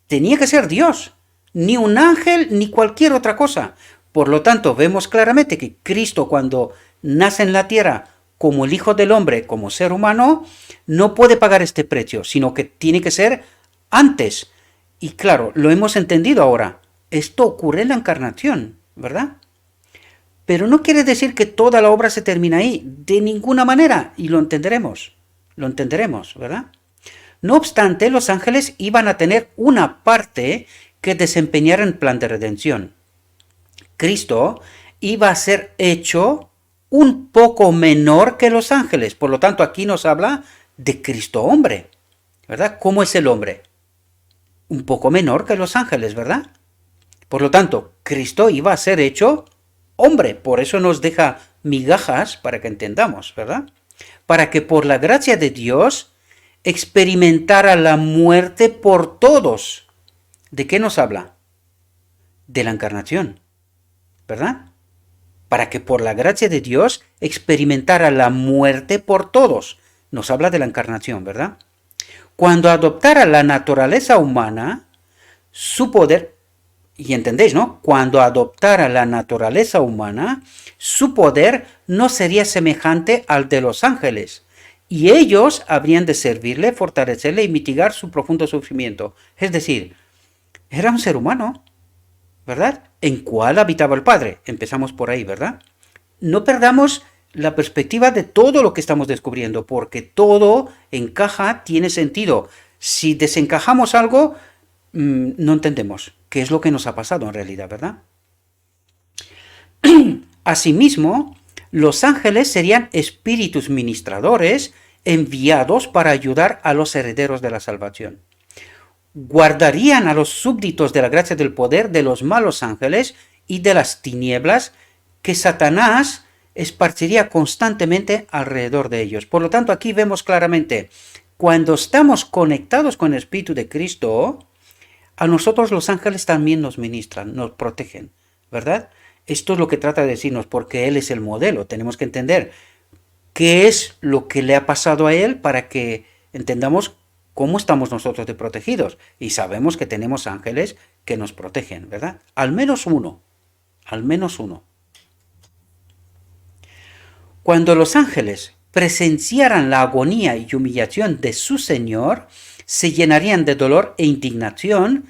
Tenía que ser Dios, ni un ángel ni cualquier otra cosa. Por lo tanto, vemos claramente que Cristo, cuando nace en la tierra como el Hijo del Hombre, como ser humano, no puede pagar este precio, sino que tiene que ser antes. Y claro, lo hemos entendido ahora. Esto ocurre en la encarnación, ¿verdad? Pero no quiere decir que toda la obra se termina ahí, de ninguna manera, y lo entenderemos, ¿verdad? No obstante, los ángeles iban a tener una parte que desempeñar en el plan de redención. Cristo iba a ser hecho un poco menor que los ángeles. Por lo tanto, aquí nos habla de Cristo hombre, ¿verdad? ¿Cómo es el hombre? un poco menor que los ángeles, ¿verdad? Por lo tanto, Cristo iba a ser hecho hombre, por eso nos deja migajas para que entendamos, ¿verdad? Para que por la gracia de Dios experimentara la muerte por todos. ¿De qué nos habla? De la encarnación, ¿verdad? Para que por la gracia de Dios experimentara la muerte por todos. Nos habla de la encarnación, ¿verdad? Cuando adoptara la naturaleza humana, su poder, y entendéis, ¿no? Cuando adoptara la naturaleza humana, su poder no sería semejante al de los ángeles, y ellos habrían de servirle, fortalecerle y mitigar su profundo sufrimiento. Es decir, era un ser humano, ¿verdad? ¿En cuál habitaba el Padre? Empezamos por ahí, ¿verdad? No perdamos la perspectiva de todo lo que estamos descubriendo, porque todo encaja, tiene sentido. Si desencajamos algo, no entendemos qué es lo que nos ha pasado en realidad, ¿verdad? Asimismo, los ángeles serían espíritus ministradores enviados para ayudar a los herederos de la salvación. Guardarían a los súbditos de la gracia del poder de los malos ángeles y de las tinieblas que Satanás esparciría constantemente alrededor de ellos. Por lo tanto, aquí vemos claramente, cuando estamos conectados con el Espíritu de Cristo, a nosotros los ángeles también nos ministran, nos protegen, ¿verdad? Esto es lo que trata de decirnos, porque Él es el modelo. Tenemos que entender qué es lo que le ha pasado a Él para que entendamos cómo estamos nosotros de protegidos. Y sabemos que tenemos ángeles que nos protegen, ¿verdad? Al menos uno. Al menos uno. Cuando los ángeles presenciaran la agonía y humillación de su Señor, se llenarían de dolor e indignación.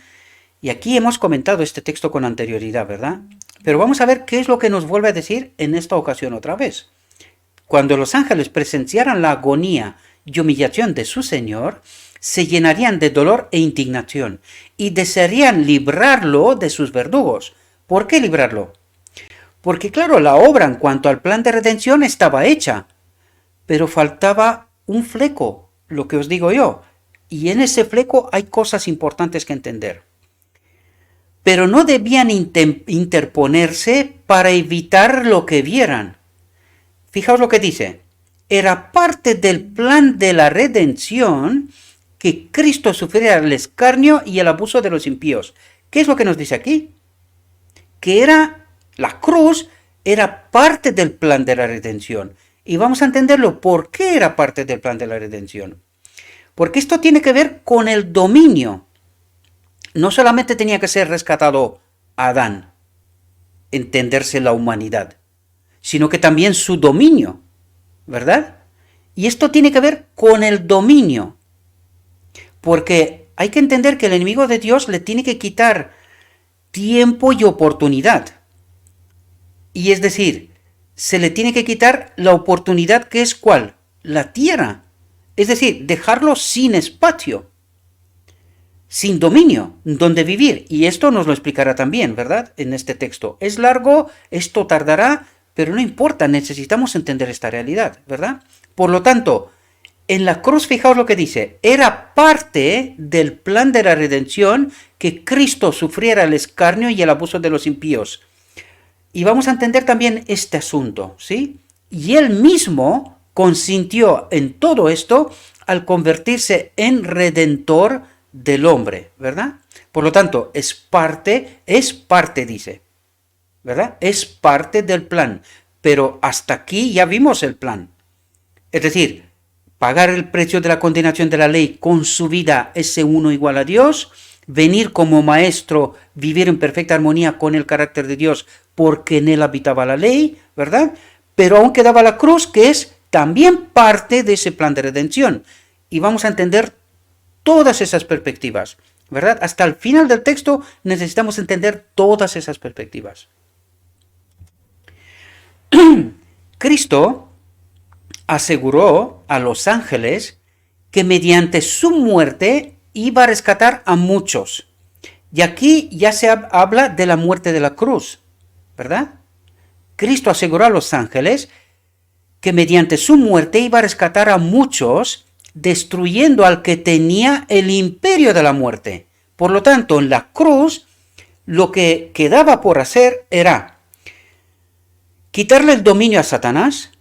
Y aquí hemos comentado este texto con anterioridad, ¿verdad? Pero vamos a ver qué es lo que nos vuelve a decir en esta ocasión otra vez. Cuando los ángeles presenciaran la agonía y humillación de su Señor, se llenarían de dolor e indignación y desearían librarlo de sus verdugos. ¿Por qué librarlo? Porque claro, la obra en cuanto al plan de redención estaba hecha, pero faltaba un fleco, lo que os digo yo, y en ese fleco hay cosas importantes que entender. Pero no debían interponerse para evitar lo que vieran. Fijaos lo que dice. Era parte del plan de la redención que Cristo sufriera el escarnio y el abuso de los impíos. ¿Qué es lo que nos dice aquí? Que era la cruz, era parte del plan de la redención. Y vamos a entenderlo. ¿Por qué era parte del plan de la redención? Porque esto tiene que ver con el dominio. No solamente tenía que ser rescatado Adán, entenderse la humanidad, sino que también su dominio, ¿verdad? Y esto tiene que ver con el dominio, porque hay que entender que el enemigo de Dios le tiene que quitar tiempo y oportunidad. Y es decir, se le tiene que quitar la oportunidad que es ¿cuál? La tierra. Es decir, dejarlo sin espacio, sin dominio, donde vivir. Y esto nos lo explicará también, ¿verdad? En este texto. Es largo, esto tardará, pero no importa, necesitamos entender esta realidad, ¿verdad? Por lo tanto, en la cruz, fijaos lo que dice, era parte del plan de la redención que Cristo sufriera el escarnio y el abuso de los impíos. Y vamos a entender también este asunto, ¿sí? Y Él mismo consintió en todo esto al convertirse en redentor del hombre, ¿verdad? Por lo tanto, es parte, dice, ¿verdad? Es parte del plan, pero hasta aquí ya vimos el plan. Es decir, pagar el precio de la condenación de la ley con su vida, ese uno igual a Dios, venir como maestro, vivir en perfecta armonía con el carácter de Dios, porque en él habitaba la ley, ¿verdad? Pero aún quedaba la cruz, que es también parte de ese plan de redención. Y vamos a entender todas esas perspectivas, ¿verdad? Hasta el final del texto necesitamos entender todas esas perspectivas. Cristo aseguró a los ángeles que mediante su muerte iba a rescatar a muchos. Y aquí ya se habla de la muerte de la cruz, ¿verdad? Cristo aseguró a los ángeles que mediante su muerte iba a rescatar a muchos, destruyendo al que tenía el imperio de la muerte. Por lo tanto, en la cruz, lo que quedaba por hacer era quitarle el dominio a Satanás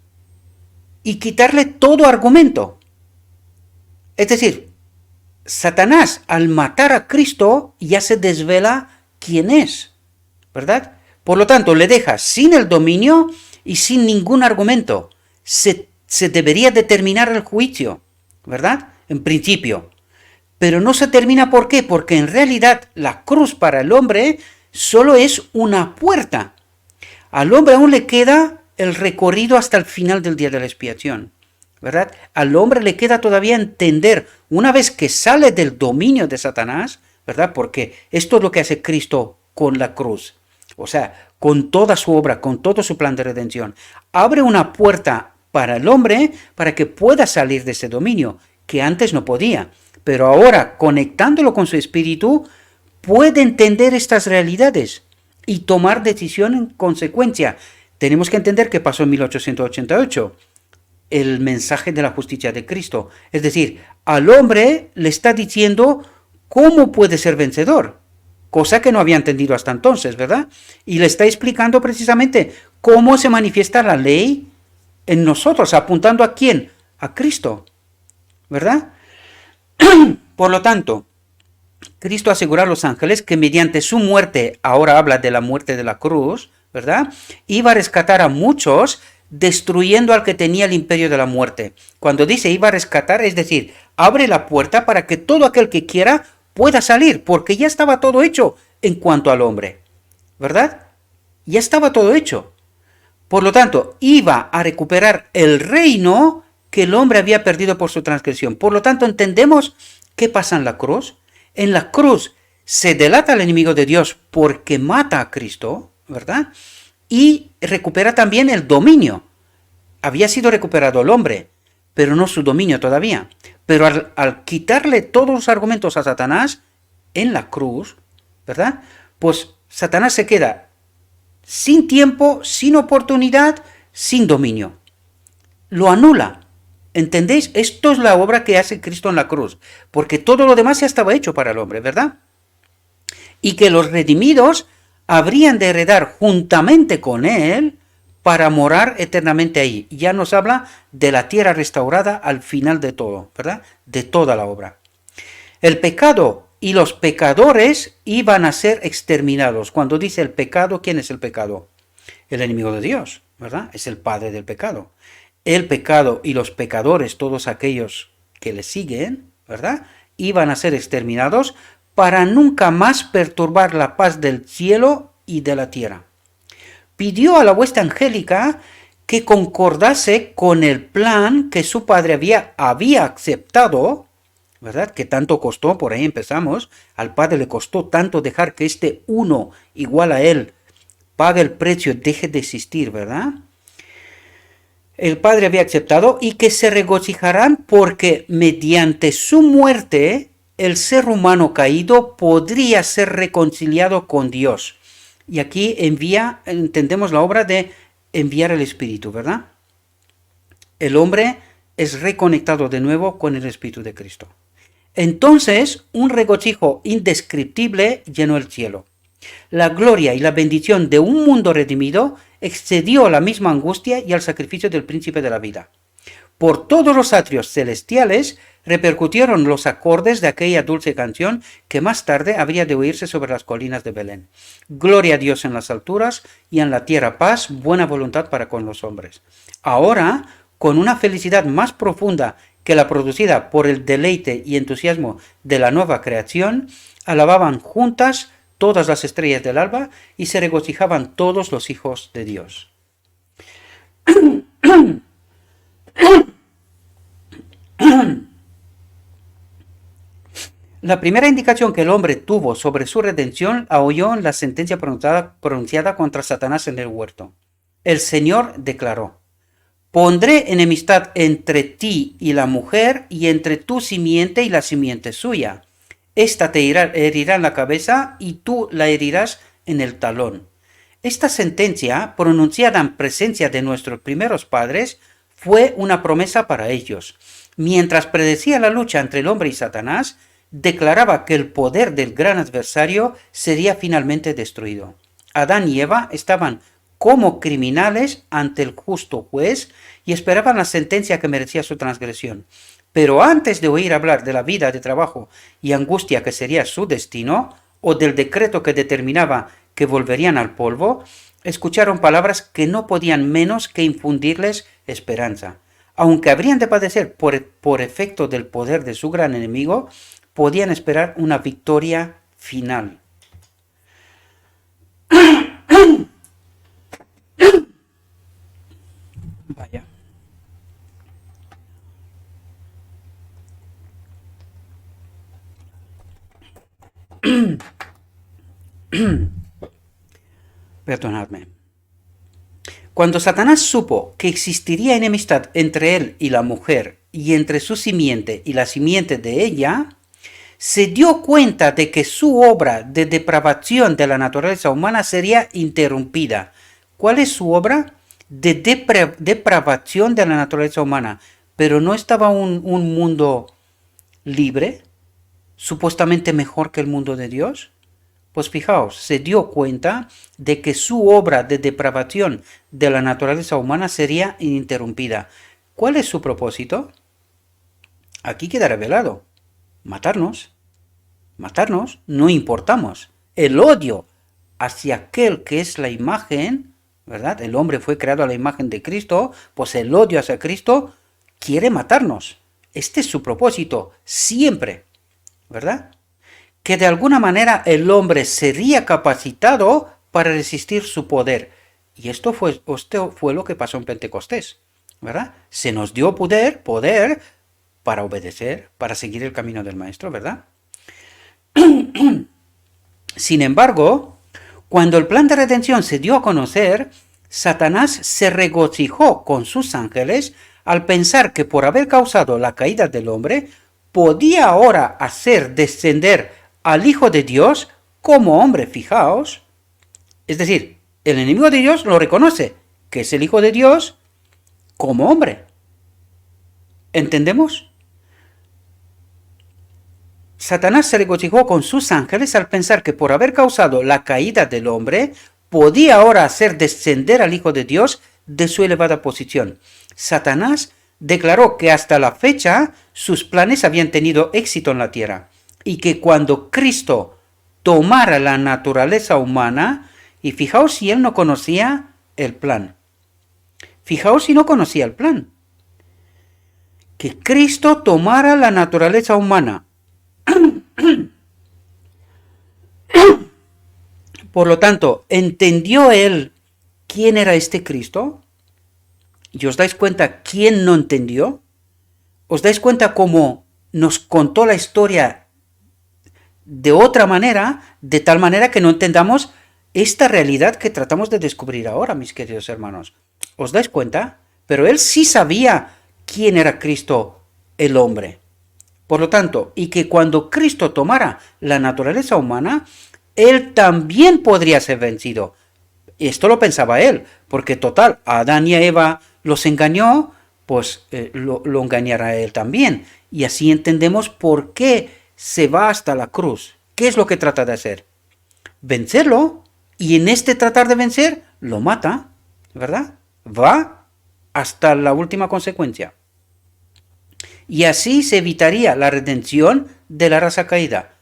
y quitarle todo argumento. Es decir, Satanás al matar a Cristo ya se desvela quién es, ¿verdad? Por lo tanto, le deja sin el dominio y sin ningún argumento. Se debería determinar el juicio, ¿verdad? En principio. Pero no se termina, ¿por qué? Porque en realidad la cruz para el hombre solo es una puerta. Al hombre aún le queda el recorrido hasta el final del día de la expiación, ¿verdad? Al hombre le queda todavía entender, una vez que sale del dominio de Satanás, ¿verdad? Porque esto es lo que hace Cristo con la cruz. O sea, con toda su obra, con todo su plan de redención. Abre una puerta para el hombre para que pueda salir de ese dominio, que antes no podía. Pero ahora, conectándolo con su espíritu, puede entender estas realidades y tomar decisión en consecuencia. Tenemos que entender qué pasó en 1888, el mensaje de la justicia de Cristo. Es decir, al hombre le está diciendo cómo puede ser vencedor, cosa que no había entendido hasta entonces, ¿verdad? Y le está explicando precisamente cómo se manifiesta la ley en nosotros, apuntando ¿a quién? A Cristo, ¿verdad? Por lo tanto, Cristo aseguró a los ángeles que mediante su muerte, ahora habla de la muerte de la cruz, ¿verdad? Iba a rescatar a muchos destruyendo al que tenía el imperio de la muerte. Cuando dice iba a rescatar, es decir, abre la puerta para que todo aquel que quiera pueda salir, porque ya estaba todo hecho en cuanto al hombre, ¿verdad? Ya estaba todo hecho. Por lo tanto, iba a recuperar el reino que el hombre había perdido por su transgresión. Por lo tanto, entendemos qué pasa en la cruz. En la cruz se delata al enemigo de Dios porque mata a Cristo, ¿verdad? Y recupera también el dominio. Había sido recuperado el hombre, pero no su dominio todavía. Pero al quitarle todos los argumentos a Satanás en la cruz, ¿verdad? Pues Satanás se queda sin tiempo, sin oportunidad, sin dominio. Lo anula. ¿Entendéis? Esto es la obra que hace Cristo en la cruz, porque todo lo demás ya estaba hecho para el hombre, ¿verdad? Y que los redimidos habrían de heredar juntamente con él para morar eternamente ahí. Ya nos habla de la tierra restaurada al final de todo, ¿verdad? De toda la obra. El pecado y los pecadores iban a ser exterminados. Cuando dice el pecado, ¿quién es el pecado? El enemigo de Dios, ¿verdad? Es el padre del pecado. El pecado y los pecadores, todos aquellos que le siguen, ¿verdad? Iban a ser exterminados para nunca más perturbar la paz del cielo y de la tierra. Pidió a la hueste angélica que concordase con el plan que su padre había aceptado, ¿verdad? Que tanto costó, por ahí empezamos. Al padre le costó tanto dejar que este uno igual a él pague el precio, deje de existir, ¿verdad? El Padre había aceptado y que se regocijarán porque mediante su muerte el ser humano caído podría ser reconciliado con Dios. Y aquí entendemos la obra de enviar el Espíritu, ¿verdad? El hombre es reconectado de nuevo con el Espíritu de Cristo. Entonces, un regocijo indescriptible llenó el cielo. La gloria y la bendición de un mundo redimido excedió la misma angustia y al sacrificio del príncipe de la vida. Por todos los atrios celestiales repercutieron los acordes de aquella dulce canción que más tarde habría de oírse sobre las colinas de Belén. Gloria a Dios en las alturas y en la tierra paz, buena voluntad para con los hombres. Ahora, con una felicidad más profunda que la producida por el deleite y entusiasmo de la nueva creación, alababan juntas todas las estrellas del alba y se regocijaban todos los hijos de Dios. La primera indicación que el hombre tuvo sobre su redención la oyó en la sentencia pronunciada contra Satanás en el huerto. El Señor declaró: pondré enemistad entre ti y la mujer, y entre tu simiente y la simiente suya. Esta te herirá en la cabeza y tú la herirás en el talón. Esta sentencia, pronunciada en presencia de nuestros primeros padres, fue una promesa para ellos. Mientras predecía la lucha entre el hombre y Satanás, declaraba que el poder del gran adversario sería finalmente destruido. Adán y Eva estaban como criminales ante el justo juez y esperaban la sentencia que merecía su transgresión. Pero antes de oír hablar de la vida de trabajo y angustia que sería su destino, o del decreto que determinaba que volverían al polvo, escucharon palabras que no podían menos que infundirles esperanza. Aunque habrían de padecer por efecto del poder de su gran enemigo, podían esperar una victoria final. Vaya. Perdonadme. Cuando Satanás supo que existiría enemistad entre él y la mujer, y entre su simiente y la simiente de ella, se dio cuenta de que su obra de depravación de la naturaleza humana sería interrumpida. ¿Cuál es su obra? De depravación de la naturaleza humana. Pero ¿no estaba un mundo libre, supuestamente mejor que el mundo de Dios? Pues fijaos, se dio cuenta de que su obra de depravación de la naturaleza humana sería ininterrumpida. ¿Cuál es su propósito? Aquí queda revelado. Matarnos. Matarnos, no importamos. El odio hacia aquel que es la imagen, ¿verdad? El hombre fue creado a la imagen de Cristo, pues el odio hacia Cristo quiere matarnos. Este es su propósito, siempre, ¿verdad? Que de alguna manera el hombre sería capacitado para resistir su poder. Y esto fue lo que pasó en Pentecostés, ¿verdad? Se nos dio poder para obedecer, para seguir el camino del Maestro, ¿verdad? Sin embargo, cuando el plan de redención se dio a conocer, Satanás se regocijó con sus ángeles al pensar que por haber causado la caída del hombre, podía ahora hacer descender al Hijo de Dios como hombre, fijaos. Es decir, el enemigo de Dios lo reconoce, que es el Hijo de Dios, como hombre. ¿Entendemos? Satanás se regocijó con sus ángeles al pensar que por haber causado la caída del hombre, podía ahora hacer descender al Hijo de Dios de su elevada posición. Satanás declaró que hasta la fecha sus planes habían tenido éxito en la tierra y que cuando Cristo tomara la naturaleza humana, y fijaos si él no conocía el plan. Fijaos si no conocía el plan. Que Cristo tomara la naturaleza humana. Por lo tanto, ¿entendió él quién era este Cristo? ¿Y os dais cuenta quién no entendió? ¿Os dais cuenta cómo nos contó la historia de otra manera, de tal manera que no entendamos esta realidad que tratamos de descubrir ahora, mis queridos hermanos? ¿Os dais cuenta? Pero él sí sabía quién era Cristo, el hombre. Por lo tanto, y que cuando Cristo tomara la naturaleza humana, él también podría ser vencido. Esto lo pensaba él, porque total, a Adán y a Eva los engañó, pues lo engañará a él también. Y así entendemos por qué se va hasta la cruz. ¿Qué es lo que trata de hacer? Vencerlo, y en este tratar de vencer, lo mata, ¿verdad? Va hasta la última consecuencia. Y así se evitaría la redención de la raza caída.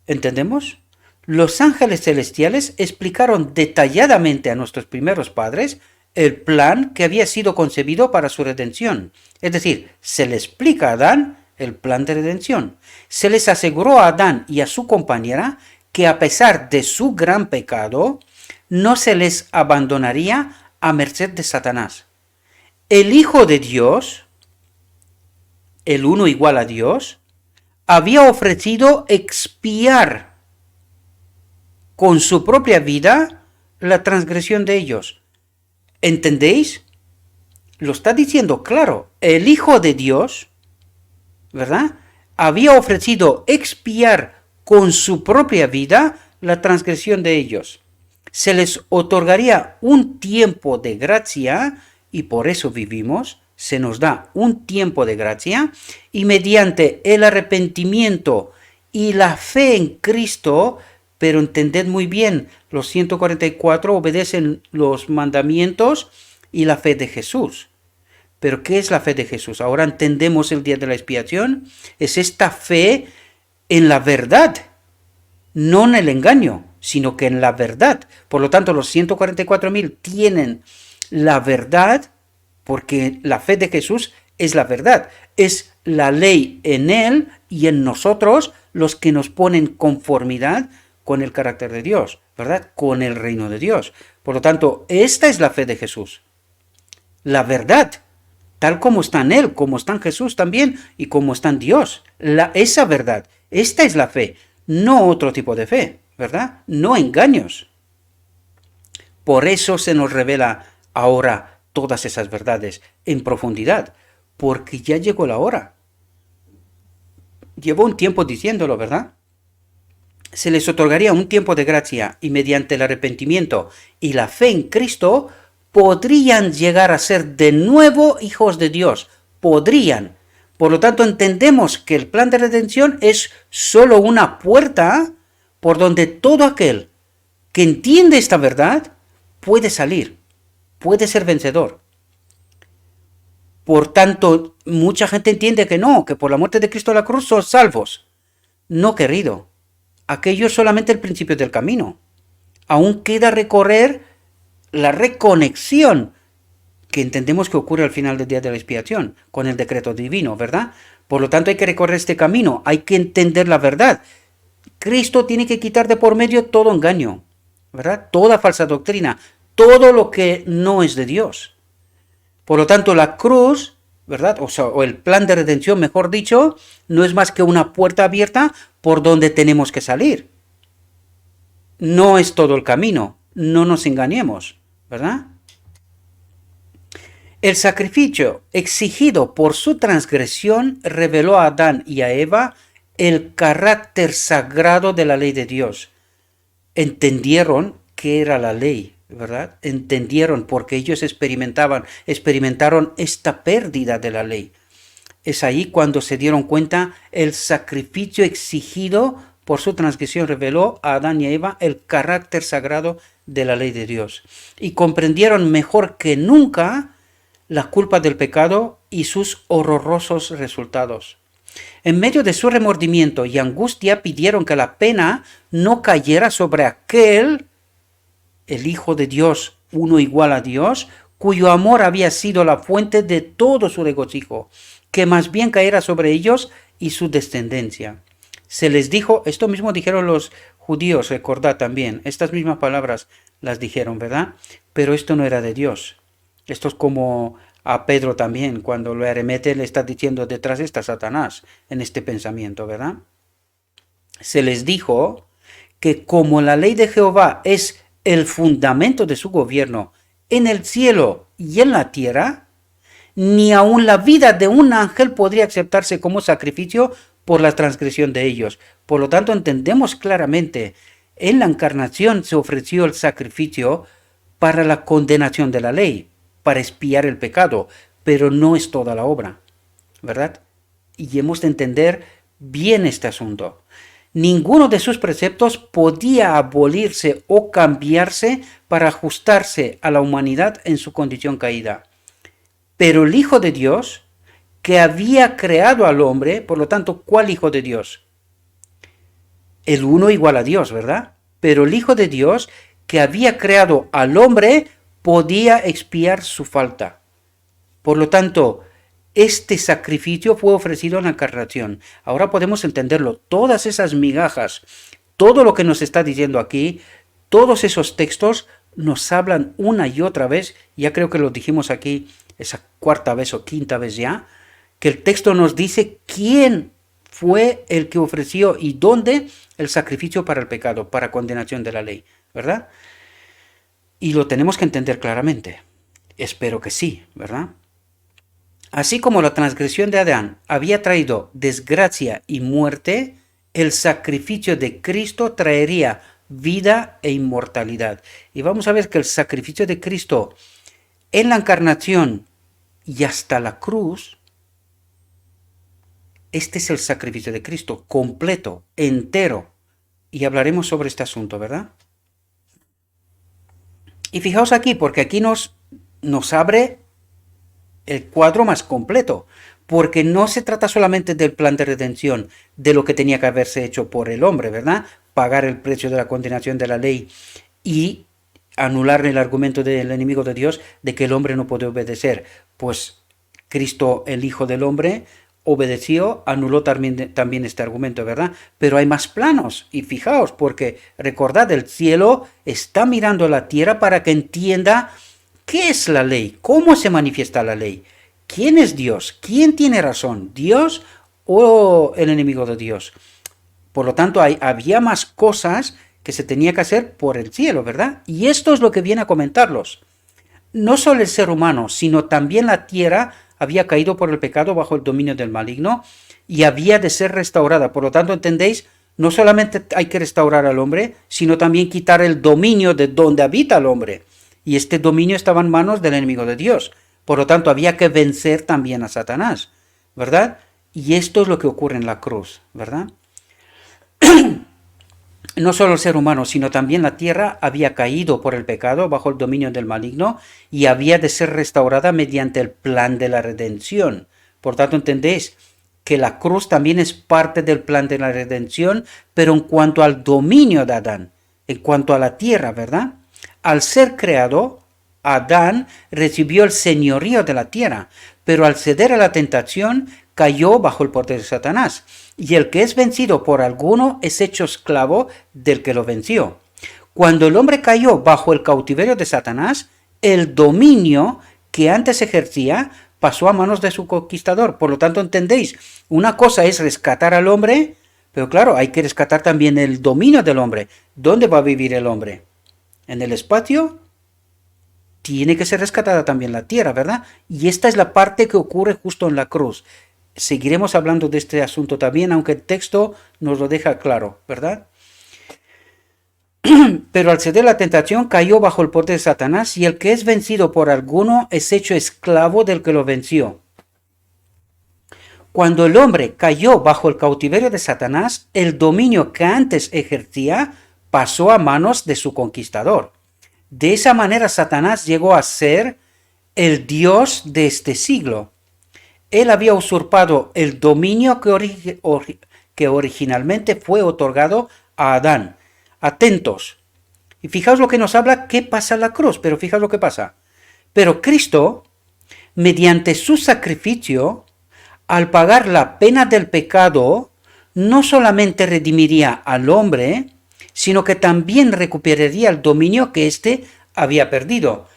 ¿Entendemos? Los ángeles celestiales explicaron detalladamente a nuestros primeros padres el plan que había sido concebido para su redención. Es decir, se le explica a Adán el plan de redención. Se les aseguró a Adán y a su compañera que a pesar de su gran pecado, no se les abandonaría a merced de Satanás. El Hijo de Dios, el uno igual a Dios, había ofrecido expiar con su propia vida la transgresión de ellos. ¿Entendéis? Lo está diciendo claro. El Hijo de Dios, ¿verdad? Había ofrecido expiar con su propia vida la transgresión de ellos. Se les otorgaría un tiempo de gracia, y por eso vivimos, se nos da un tiempo de gracia, y mediante el arrepentimiento y la fe en Cristo, pero entended muy bien, los 144 obedecen los mandamientos y la fe de Jesús. Pero ¿qué es la fe de Jesús? Ahora entendemos el día de la expiación. Es esta fe en la verdad, no en el engaño, sino que en la verdad. Por lo tanto, los 144.000 tienen la verdad, porque la fe de Jesús es la verdad. Es la ley en Él y en nosotros los que nos ponen conformidad con el carácter de Dios, ¿verdad? Con el reino de Dios. Por lo tanto, esta es la fe de Jesús. La verdad, tal como está en Él, como está en Jesús también y como está en Dios. Esa verdad, esta es la fe, no otro tipo de fe, ¿verdad? No engaños. Por eso se nos revela ahora todas esas verdades en profundidad, porque ya llegó la hora. Llevo un tiempo diciéndolo, ¿verdad? Se les otorgaría un tiempo de gracia y mediante el arrepentimiento y la fe en Cristo podrían llegar a ser de nuevo hijos de Dios. Podrían. Por lo tanto, entendemos que el plan de redención es solo una puerta por donde todo aquel que entiende esta verdad puede salir, puede ser vencedor. Por tanto, mucha gente entiende que no, que por la muerte de Cristo en la cruz son salvos. No, querido. Aquello es solamente el principio del camino. Aún queda recorrer la reconexión que entendemos que ocurre al final del día de la expiación, con el decreto divino, ¿verdad? Por lo tanto, hay que recorrer este camino, hay que entender la verdad. Cristo tiene que quitar de por medio todo engaño, ¿verdad? Toda falsa doctrina, todo lo que no es de Dios. Por lo tanto, la cruz, ¿verdad? O el plan de redención, mejor dicho, no es más que una puerta abierta por donde tenemos que salir. No es todo el camino, no nos engañemos, ¿verdad? El sacrificio exigido por su transgresión reveló a Adán y a Eva el carácter sagrado de la ley de Dios. Entendieron qué era la ley, ¿verdad? Entendieron porque ellos experimentaron esta pérdida de la ley. Es ahí cuando se dieron cuenta el sacrificio exigido por su transgresión reveló a Adán y a Eva el carácter sagrado de la ley de Dios. Y comprendieron mejor que nunca la culpa del pecado y sus horrorosos resultados. En medio de su remordimiento y angustia pidieron que la pena no cayera sobre aquel, el Hijo de Dios, uno igual a Dios, cuyo amor había sido la fuente de todo su regocijo, que más bien cayera sobre ellos y su descendencia. Se les dijo, esto mismo dijeron los judíos, recordad también, estas mismas palabras las dijeron, ¿verdad? Pero esto no era de Dios. Esto es como a Pedro también, cuando lo arremete, le está diciendo, detrás está Satanás, en este pensamiento, ¿verdad? Se les dijo que como la ley de Jehová es el fundamento de su gobierno en el cielo y en la tierra, ni aun la vida de un ángel podría aceptarse como sacrificio por la transgresión de ellos. Por lo tanto, entendemos claramente, en la encarnación se ofreció el sacrificio para la condenación de la ley, para expiar el pecado, pero no es toda la obra, ¿verdad? Y hemos de entender bien este asunto. Ninguno de sus preceptos podía abolirse o cambiarse para ajustarse a la humanidad en su condición caída. Pero el Hijo de Dios, que había creado al hombre, por lo tanto, ¿cuál Hijo de Dios? El uno igual a Dios, ¿verdad? Pero el Hijo de Dios, que había creado al hombre, podía expiar su falta. Por lo tanto, este sacrificio fue ofrecido en la encarnación. Ahora podemos entenderlo. Todas esas migajas, todo lo que nos está diciendo aquí, todos esos textos nos hablan una y otra vez, ya creo que lo dijimos aquí esa cuarta vez o quinta vez ya, que el texto nos dice quién fue el que ofreció y dónde el sacrificio para el pecado, para condenación de la ley, ¿verdad? Y lo tenemos que entender claramente. Espero que sí, ¿verdad? Así como la transgresión de Adán había traído desgracia y muerte, el sacrificio de Cristo traería vida e inmortalidad. Y vamos a ver que el sacrificio de Cristo en la encarnación y hasta la cruz Este es el sacrificio de Cristo, completo, entero. Y hablaremos sobre este asunto, ¿verdad? Y fijaos aquí, porque aquí nos abre el cuadro más completo, porque no se trata solamente del plan de redención, de lo que tenía que haberse hecho por el hombre, ¿verdad? Pagar el precio de la condenación de la ley y anular el argumento del enemigo de Dios de que el hombre no puede obedecer. Pues Cristo, el Hijo del Hombre, obedeció, anuló también este argumento, ¿verdad? Pero hay más planos, y fijaos, porque recordad, el cielo está mirando a la tierra para que entienda qué es la ley, cómo se manifiesta la ley, quién es Dios, quién tiene razón, Dios o el enemigo de Dios. Por lo tanto, había más cosas que se tenía que hacer por el cielo, ¿verdad? Y esto es lo que viene a comentarlos. No solo el ser humano, sino también la tierra había caído por el pecado bajo el dominio del maligno y había de ser restaurada. Por lo tanto, entendéis, no solamente hay que restaurar al hombre, sino también quitar el dominio de donde habita el hombre. Y este dominio estaba en manos del enemigo de Dios. Por lo tanto, había que vencer también a Satanás, ¿verdad? Y esto es lo que ocurre en la cruz, ¿verdad? No solo el ser humano, sino también la tierra había caído por el pecado bajo el dominio del maligno y había de ser restaurada mediante el plan de la redención. Por tanto, entendéis que la cruz también es parte del plan de la redención, pero en cuanto al dominio de Adán, en cuanto a la tierra, ¿verdad? Al ser creado, Adán recibió el señorío de la tierra, pero al ceder a la tentación cayó bajo el poder de Satanás, y el que es vencido por alguno es hecho esclavo del que lo venció. Cuando el hombre cayó bajo el cautiverio de Satanás, el dominio que antes ejercía pasó a manos de su conquistador. Por lo tanto, entendéis, una cosa es rescatar al hombre, pero claro, hay que rescatar también el dominio del hombre. ¿Dónde va a vivir el hombre? ¿En el espacio? Tiene que ser rescatada también la tierra, ¿verdad? Y esta es la parte que ocurre justo en la cruz. Seguiremos hablando de este asunto también, aunque el texto nos lo deja claro, ¿verdad? Pero al ceder la tentación cayó bajo el poder de Satanás, y el que es vencido por alguno es hecho esclavo del que lo venció. Cuando el hombre cayó bajo el cautiverio de Satanás, el dominio que antes ejercía pasó a manos de su conquistador. De esa manera Satanás llegó a ser el Dios de este siglo. Él había usurpado el dominio que originalmente fue otorgado a Adán. Atentos. Y fijaos lo que nos habla, qué pasa en la cruz, pero fijaos lo que pasa. Pero Cristo, mediante su sacrificio, al pagar la pena del pecado, no solamente redimiría al hombre, sino que también recuperaría el dominio que éste había perdido.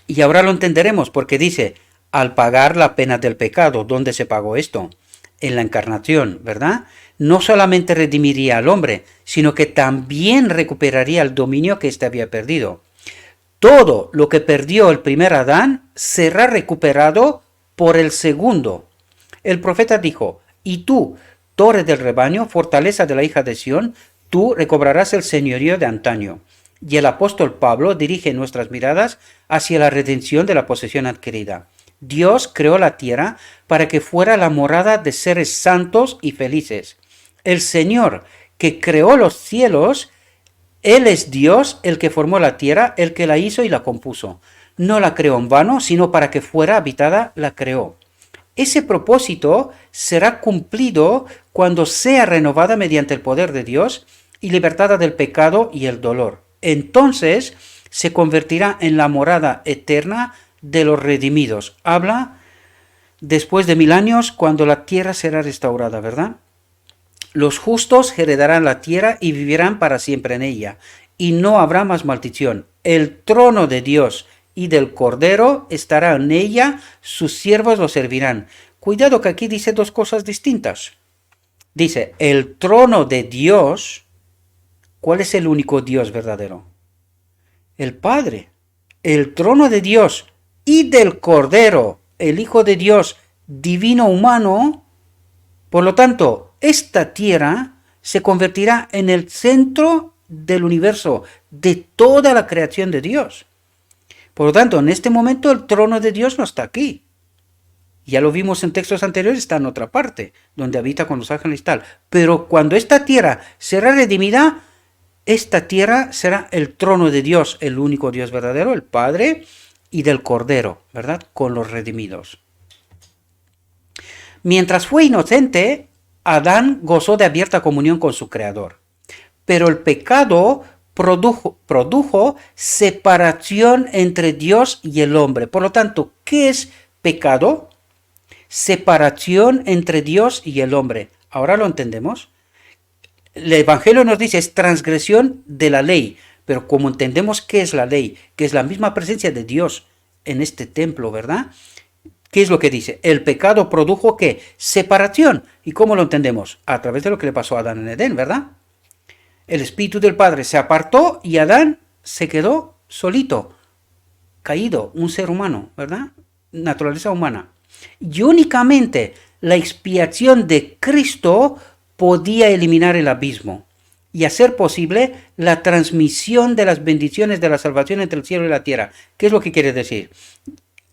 Y ahora lo entenderemos, porque dice, al pagar la pena del pecado, ¿dónde se pagó esto? En la encarnación, ¿verdad? No solamente redimiría al hombre, sino que también recuperaría el dominio que éste había perdido. Todo lo que perdió el primer Adán será recuperado por el segundo. El profeta dijo, y tú, torre del rebaño, fortaleza de la hija de Sión, tú recobrarás el señorío de antaño. Y el apóstol Pablo dirige nuestras miradas hacia la redención de la posesión adquirida. Dios creó la tierra para que fuera la morada de seres santos y felices. El Señor que creó los cielos, Él es Dios, el que formó la tierra, el que la hizo y la compuso. No la creó en vano, sino para que fuera habitada, la creó. Ese propósito será cumplido cuando sea renovada mediante el poder de Dios y libertada del pecado y el dolor. Entonces se convertirá en la morada eterna de los redimidos. Habla después de 1000 años, cuando la tierra será restaurada, ¿verdad? Los justos heredarán la tierra y vivirán para siempre en ella, y no habrá más maldición. El trono de Dios y del Cordero estará en ella, sus siervos lo servirán. Cuidado que aquí dice dos cosas distintas. Dice, el trono de Dios. ¿Cuál es el único Dios verdadero? El Padre. El trono de Dios y del Cordero, el Hijo de Dios, divino humano. Por lo tanto, esta tierra se convertirá en el centro del universo, de toda la creación de Dios. Por lo tanto, en este momento el trono de Dios no está aquí. Ya lo vimos en textos anteriores, está en otra parte, donde habita con los ángeles y tal. Pero cuando esta tierra será redimida, esta tierra será el trono de Dios, el único Dios verdadero, el Padre, y del Cordero, ¿verdad? Con los redimidos. Mientras fue inocente, Adán gozó de abierta comunión con su Creador. Pero el pecado produjo separación entre Dios y el hombre. Por lo tanto, ¿qué es pecado? Separación entre Dios y el hombre. ¿Ahora lo entendemos? El Evangelio nos dice es transgresión de la ley, pero como entendemos qué es la ley, que es la misma presencia de Dios en este templo, ¿verdad? ¿Qué es lo que dice? El pecado produjo ¿qué? Separación. ¿Y cómo lo entendemos? A través de lo que le pasó a Adán en Edén, ¿verdad? El Espíritu del Padre se apartó y Adán se quedó solito, caído, un ser humano, ¿verdad? Naturaleza humana. Y únicamente la expiación de Cristo podía eliminar el abismo y hacer posible la transmisión de las bendiciones de la salvación entre el cielo y la tierra. ¿Qué es lo que quiere decir?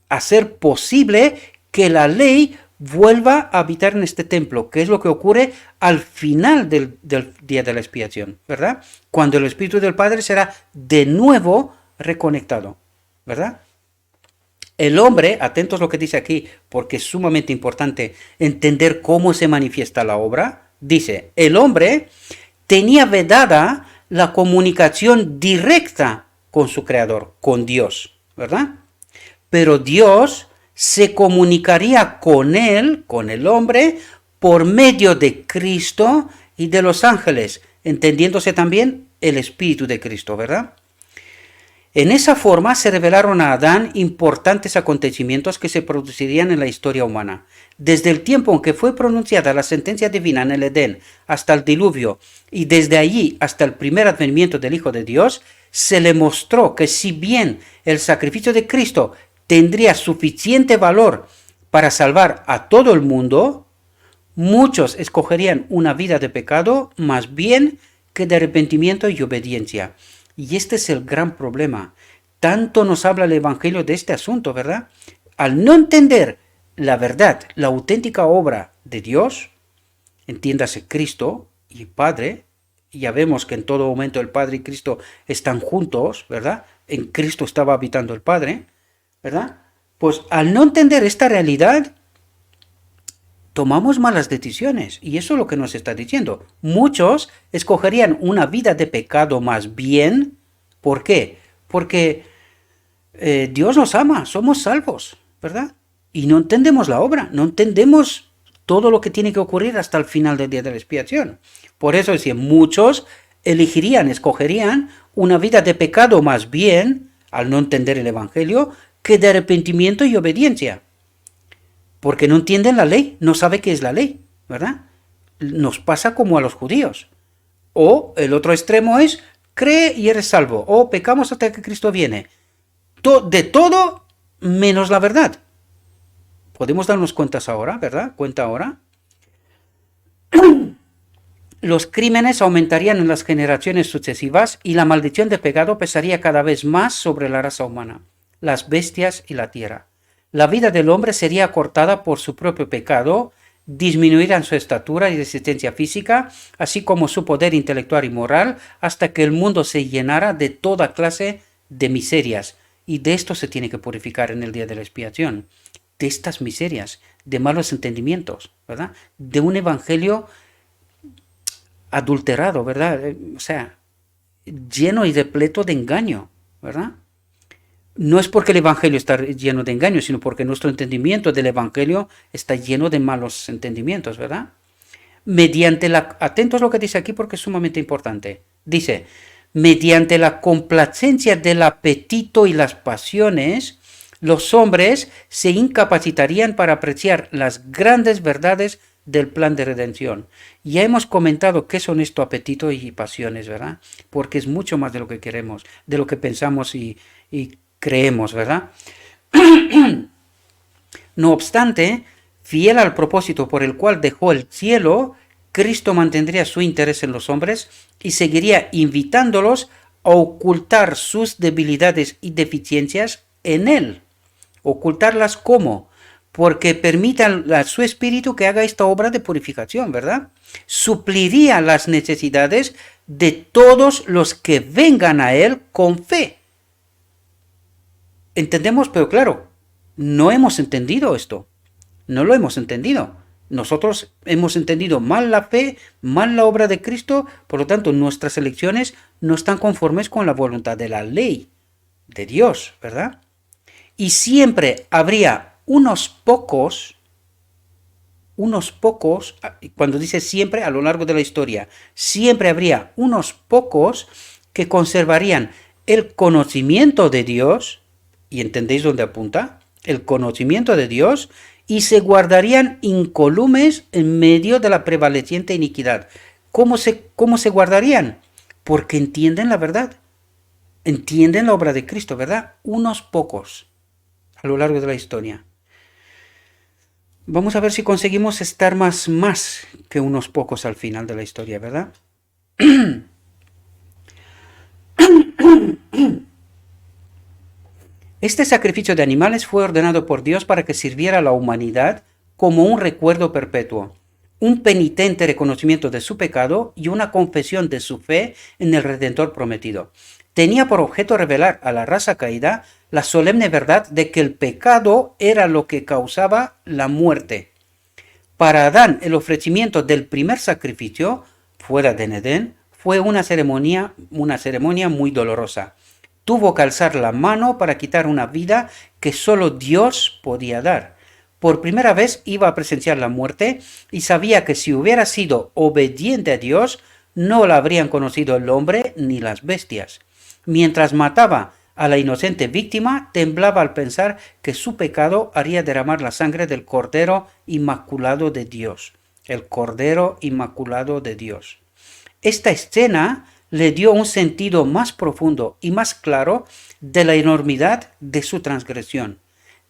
Hacer posible que la ley vuelva a habitar en este templo, que es lo que ocurre al final del día de la expiación, ¿verdad? Cuando el Espíritu del Padre será de nuevo reconectado, ¿verdad? El hombre, atentos a lo que dice aquí, porque es sumamente importante entender cómo se manifiesta la obra, dice, el hombre tenía vedada la comunicación directa con su Creador, con Dios, ¿verdad? Pero Dios se comunicaría con él, con el hombre, por medio de Cristo y de los ángeles, entendiéndose también el Espíritu de Cristo, ¿verdad? En esa forma se revelaron a Adán importantes acontecimientos que se producirían en la historia humana. Desde el tiempo en que fue pronunciada la sentencia divina en el Edén hasta el diluvio, y desde allí hasta el primer advenimiento del Hijo de Dios, se le mostró que si bien el sacrificio de Cristo tendría suficiente valor para salvar a todo el mundo, muchos escogerían una vida de pecado más bien que de arrepentimiento y obediencia. Y este es el gran problema. Tanto nos habla el Evangelio de este asunto, ¿verdad? Al no entender la verdad, la auténtica obra de Dios, entiéndase Cristo y Padre, ya vemos que en todo momento el Padre y Cristo están juntos, ¿verdad? En Cristo estaba habitando el Padre, ¿verdad? Pues al no entender esta realidad, tomamos malas decisiones. Y eso es lo que nos está diciendo. Muchos escogerían una vida de pecado más bien. ¿Por qué? Porque Dios nos ama, somos salvos, ¿verdad? Y no entendemos la obra, no entendemos todo lo que tiene que ocurrir hasta el final del día de la expiación. Por eso decía, muchos escogerían una vida de pecado más bien, al no entender el Evangelio, que de arrepentimiento y obediencia. Porque no entienden la ley, no saben qué es la ley, ¿verdad? Nos pasa como a los judíos. O el otro extremo es, cree y eres salvo, o pecamos hasta que Cristo viene. De todo menos la verdad. Podemos darnos cuentas ahora, ¿verdad? Cuenta ahora. Los crímenes aumentarían en las generaciones sucesivas y la maldición de pecado pesaría cada vez más sobre la raza humana, las bestias y la tierra. La vida del hombre sería acortada por su propio pecado, disminuirán su estatura y resistencia física, así como su poder intelectual y moral, hasta que el mundo se llenara de toda clase de miserias. Y de esto se tiene que purificar en el día de la expiación, de estas miserias, de malos entendimientos, ¿verdad? De un evangelio adulterado, ¿verdad? O sea, lleno y repleto de engaño, ¿verdad? No es porque el Evangelio está lleno de engaños, sino porque nuestro entendimiento del Evangelio está lleno de malos entendimientos, ¿verdad? Atentos a lo que dice aquí porque es sumamente importante. Dice, mediante la complacencia del apetito y las pasiones, los hombres se incapacitarían para apreciar las grandes verdades del plan de redención. Ya hemos comentado qué son esto apetito y pasiones, ¿verdad? Porque es mucho más de lo que queremos, de lo que pensamos y creemos, ¿verdad? No obstante, fiel al propósito por el cual dejó el cielo, Cristo mantendría su interés en los hombres y seguiría invitándolos a ocultar sus debilidades y deficiencias en Él. ¿Ocultarlas cómo? porque permite a su espíritu que haga esta obra de purificación, ¿verdad? Supliría las necesidades de todos los que vengan a él con fe. Entendemos, pero claro, no hemos entendido esto. No lo hemos entendido. Nosotros hemos entendido mal la fe, mal la obra de Cristo, por lo tanto nuestras elecciones no están conformes con la voluntad de la ley de Dios, ¿verdad? Y siempre habría unos pocos, cuando dice siempre a lo largo de la historia, siempre habría unos pocos que conservarían el conocimiento de Dios, y entendéis dónde apunta, el conocimiento de Dios, y se guardarían incolumes en medio de la prevaleciente iniquidad. ¿Cómo se guardarían? Porque entienden la verdad, entienden la obra de Cristo, ¿verdad? Unos pocos a lo largo de la historia. Vamos a ver si conseguimos estar más que unos pocos al final de la historia, ¿verdad? Este sacrificio de animales fue ordenado por Dios para que sirviera a la humanidad como un recuerdo perpetuo, un penitente reconocimiento de su pecado y una confesión de su fe en el Redentor prometido. Tenía por objeto revelar a la raza caída la solemne verdad de que el pecado era lo que causaba la muerte. Para Adán, el ofrecimiento del primer sacrificio, fuera de Edén, fue una ceremonia muy dolorosa. Tuvo que alzar la mano para quitar una vida que solo Dios podía dar. Por primera vez iba a presenciar la muerte y sabía que si hubiera sido obediente a Dios, no la habrían conocido el hombre ni las bestias. Mientras mataba a la inocente víctima, temblaba al pensar que su pecado haría derramar la sangre del Cordero Inmaculado de Dios. El Cordero Inmaculado de Dios. Esta escena le dio un sentido más profundo y más claro de la enormidad de su transgresión,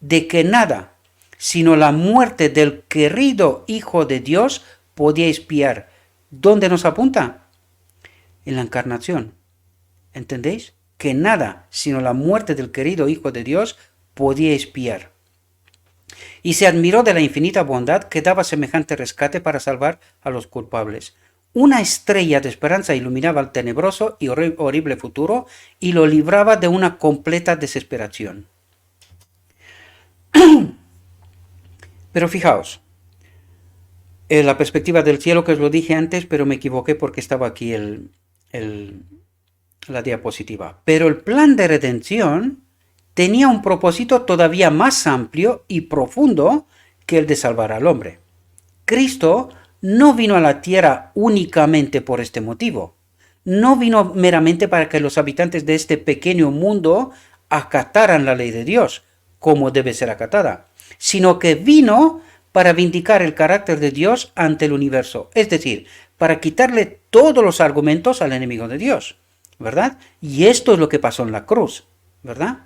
de que nada, sino la muerte del querido Hijo de Dios podía expiar. ¿Dónde nos apunta? En la encarnación. ¿Entendéis? Que nada, sino la muerte del querido Hijo de Dios podía expiar. Y se admiró de la infinita bondad que daba semejante rescate para salvar a los culpables. Una estrella de esperanza iluminaba el tenebroso y horrible futuro y lo libraba de una completa desesperación. Pero fijaos, en la perspectiva del cielo, que os lo dije antes, pero me equivoqué porque estaba aquí la diapositiva. Pero el plan de redención tenía un propósito todavía más amplio y profundo que el de salvar al hombre. Cristo no vino a la tierra únicamente por este motivo. No vino meramente para que los habitantes de este pequeño mundo acataran la ley de Dios, como debe ser acatada, sino que vino para vindicar el carácter de Dios ante el universo, es decir, para quitarle todos los argumentos al enemigo de Dios, ¿verdad? Y esto es lo que pasó en la cruz, ¿verdad?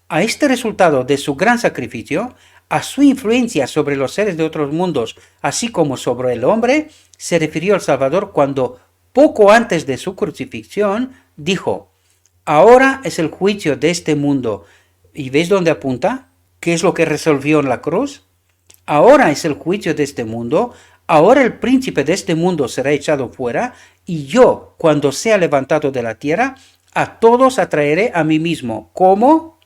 A este resultado de su gran sacrificio, a su influencia sobre los seres de otros mundos, así como sobre el hombre, se refirió el Salvador cuando, poco antes de su crucifixión, dijo: ahora es el juicio de este mundo. ¿Y veis dónde apunta? ¿Qué es lo que resolvió en la cruz? Ahora es el juicio de este mundo, ahora el príncipe de este mundo será echado fuera, y yo, cuando sea levantado de la tierra, a todos atraeré a mí mismo. ¿Cómo?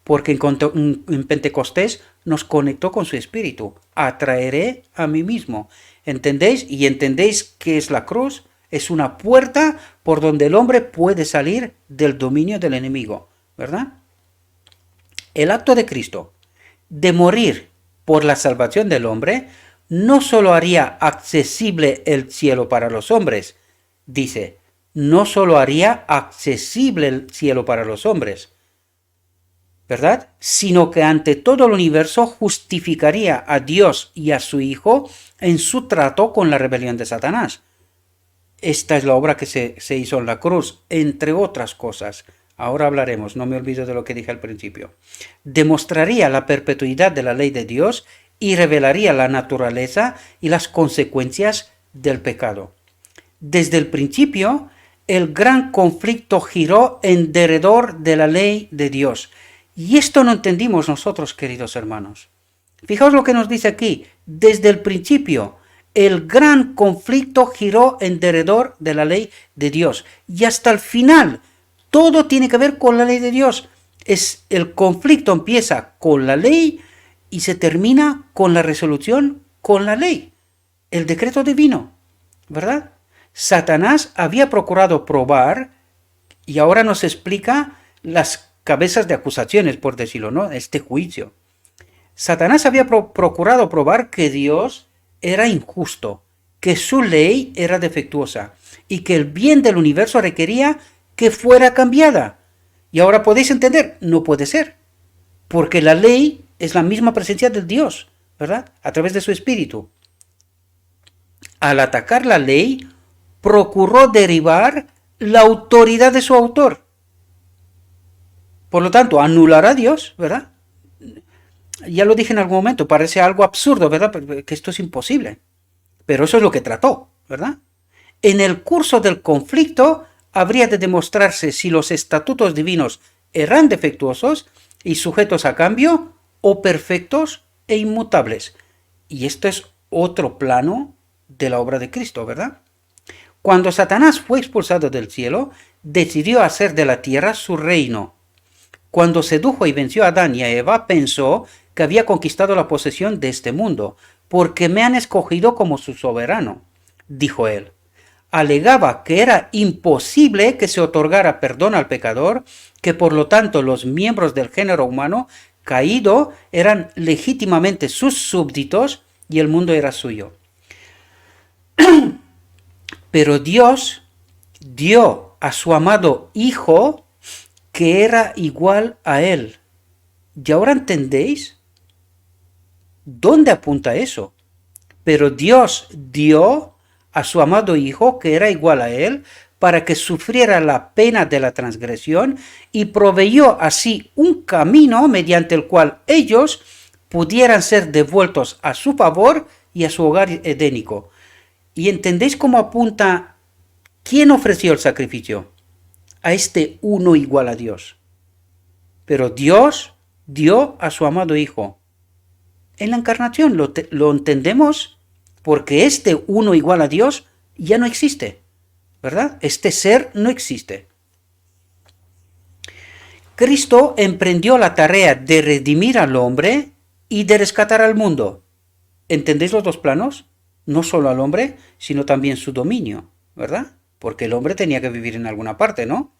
Porque en Pentecostés nos conectó con su espíritu. Atraeré a mí mismo. ¿Entendéis? ¿Y entendéis qué es la cruz? Es una puerta por donde el hombre puede salir del dominio del enemigo, ¿verdad? El acto de Cristo de morir por la salvación del hombre no solo haría accesible el cielo para los hombres, dice, no solo haría accesible el cielo para los hombres, ¿verdad? Sino que ante todo el universo justificaría a Dios y a su Hijo en su trato con la rebelión de Satanás. Esta es la obra que se hizo en la cruz, entre otras cosas. Ahora hablaremos, no me olvido de lo que dije al principio. Demostraría la perpetuidad de la ley de Dios y revelaría la naturaleza y las consecuencias del pecado. Desde el principio, el gran conflicto giró en derredor de la ley de Dios. Y esto no entendimos nosotros, queridos hermanos. Fijaos lo que nos dice aquí. Desde el principio, el gran conflicto giró en derredor de la ley de Dios. Y hasta el final, todo tiene que ver con la ley de Dios. El conflicto empieza con la ley y se termina con la resolución con la ley. El decreto divino, ¿verdad? Satanás había procurado probar, y ahora nos explica las cabezas de acusaciones, por decirlo, ¿no? Este juicio. Satanás había procurado probar que Dios era injusto, que su ley era defectuosa y que el bien del universo requería que fuera cambiada. Y ahora podéis entender, no puede ser, porque la ley es la misma presencia de Dios, ¿verdad? A través de su espíritu. Al atacar la ley, procuró derribar la autoridad de su autor. Por lo tanto, anular a Dios, ¿verdad? Ya lo dije en algún momento, parece algo absurdo, ¿verdad? Que esto es imposible. Pero eso es lo que trató, ¿verdad? En el curso del conflicto habría de demostrarse si los estatutos divinos eran defectuosos y sujetos a cambio o perfectos e inmutables. Y esto es otro plano de la obra de Cristo, ¿verdad? Cuando Satanás fue expulsado del cielo, decidió hacer de la tierra su reino. Cuando sedujo y venció a Adán y a Eva, pensó que había conquistado la posesión de este mundo, porque me han escogido como su soberano, dijo él. Alegaba que era imposible que se otorgara perdón al pecador, que por lo tanto los miembros del género humano caído eran legítimamente sus súbditos y el mundo era suyo. Pero Dios dio a su amado Hijo que era igual a él. ¿Y ahora entendéis? ¿Dónde apunta eso? Pero Dios dio a su amado Hijo que era igual a él para que sufriera la pena de la transgresión y proveyó así un camino mediante el cual ellos pudieran ser devueltos a su favor y a su hogar edénico. ¿Y entendéis cómo apunta quién ofreció el sacrificio? A este uno igual a Dios. Pero Dios dio a su amado Hijo. En la encarnación lo entendemos porque este uno igual a Dios ya no existe, ¿verdad? Este ser no existe. Cristo emprendió la tarea de redimir al hombre y de rescatar al mundo. ¿Entendéis los dos planos? No solo al hombre, sino también su dominio, ¿verdad? Porque el hombre tenía que vivir en alguna parte, ¿no?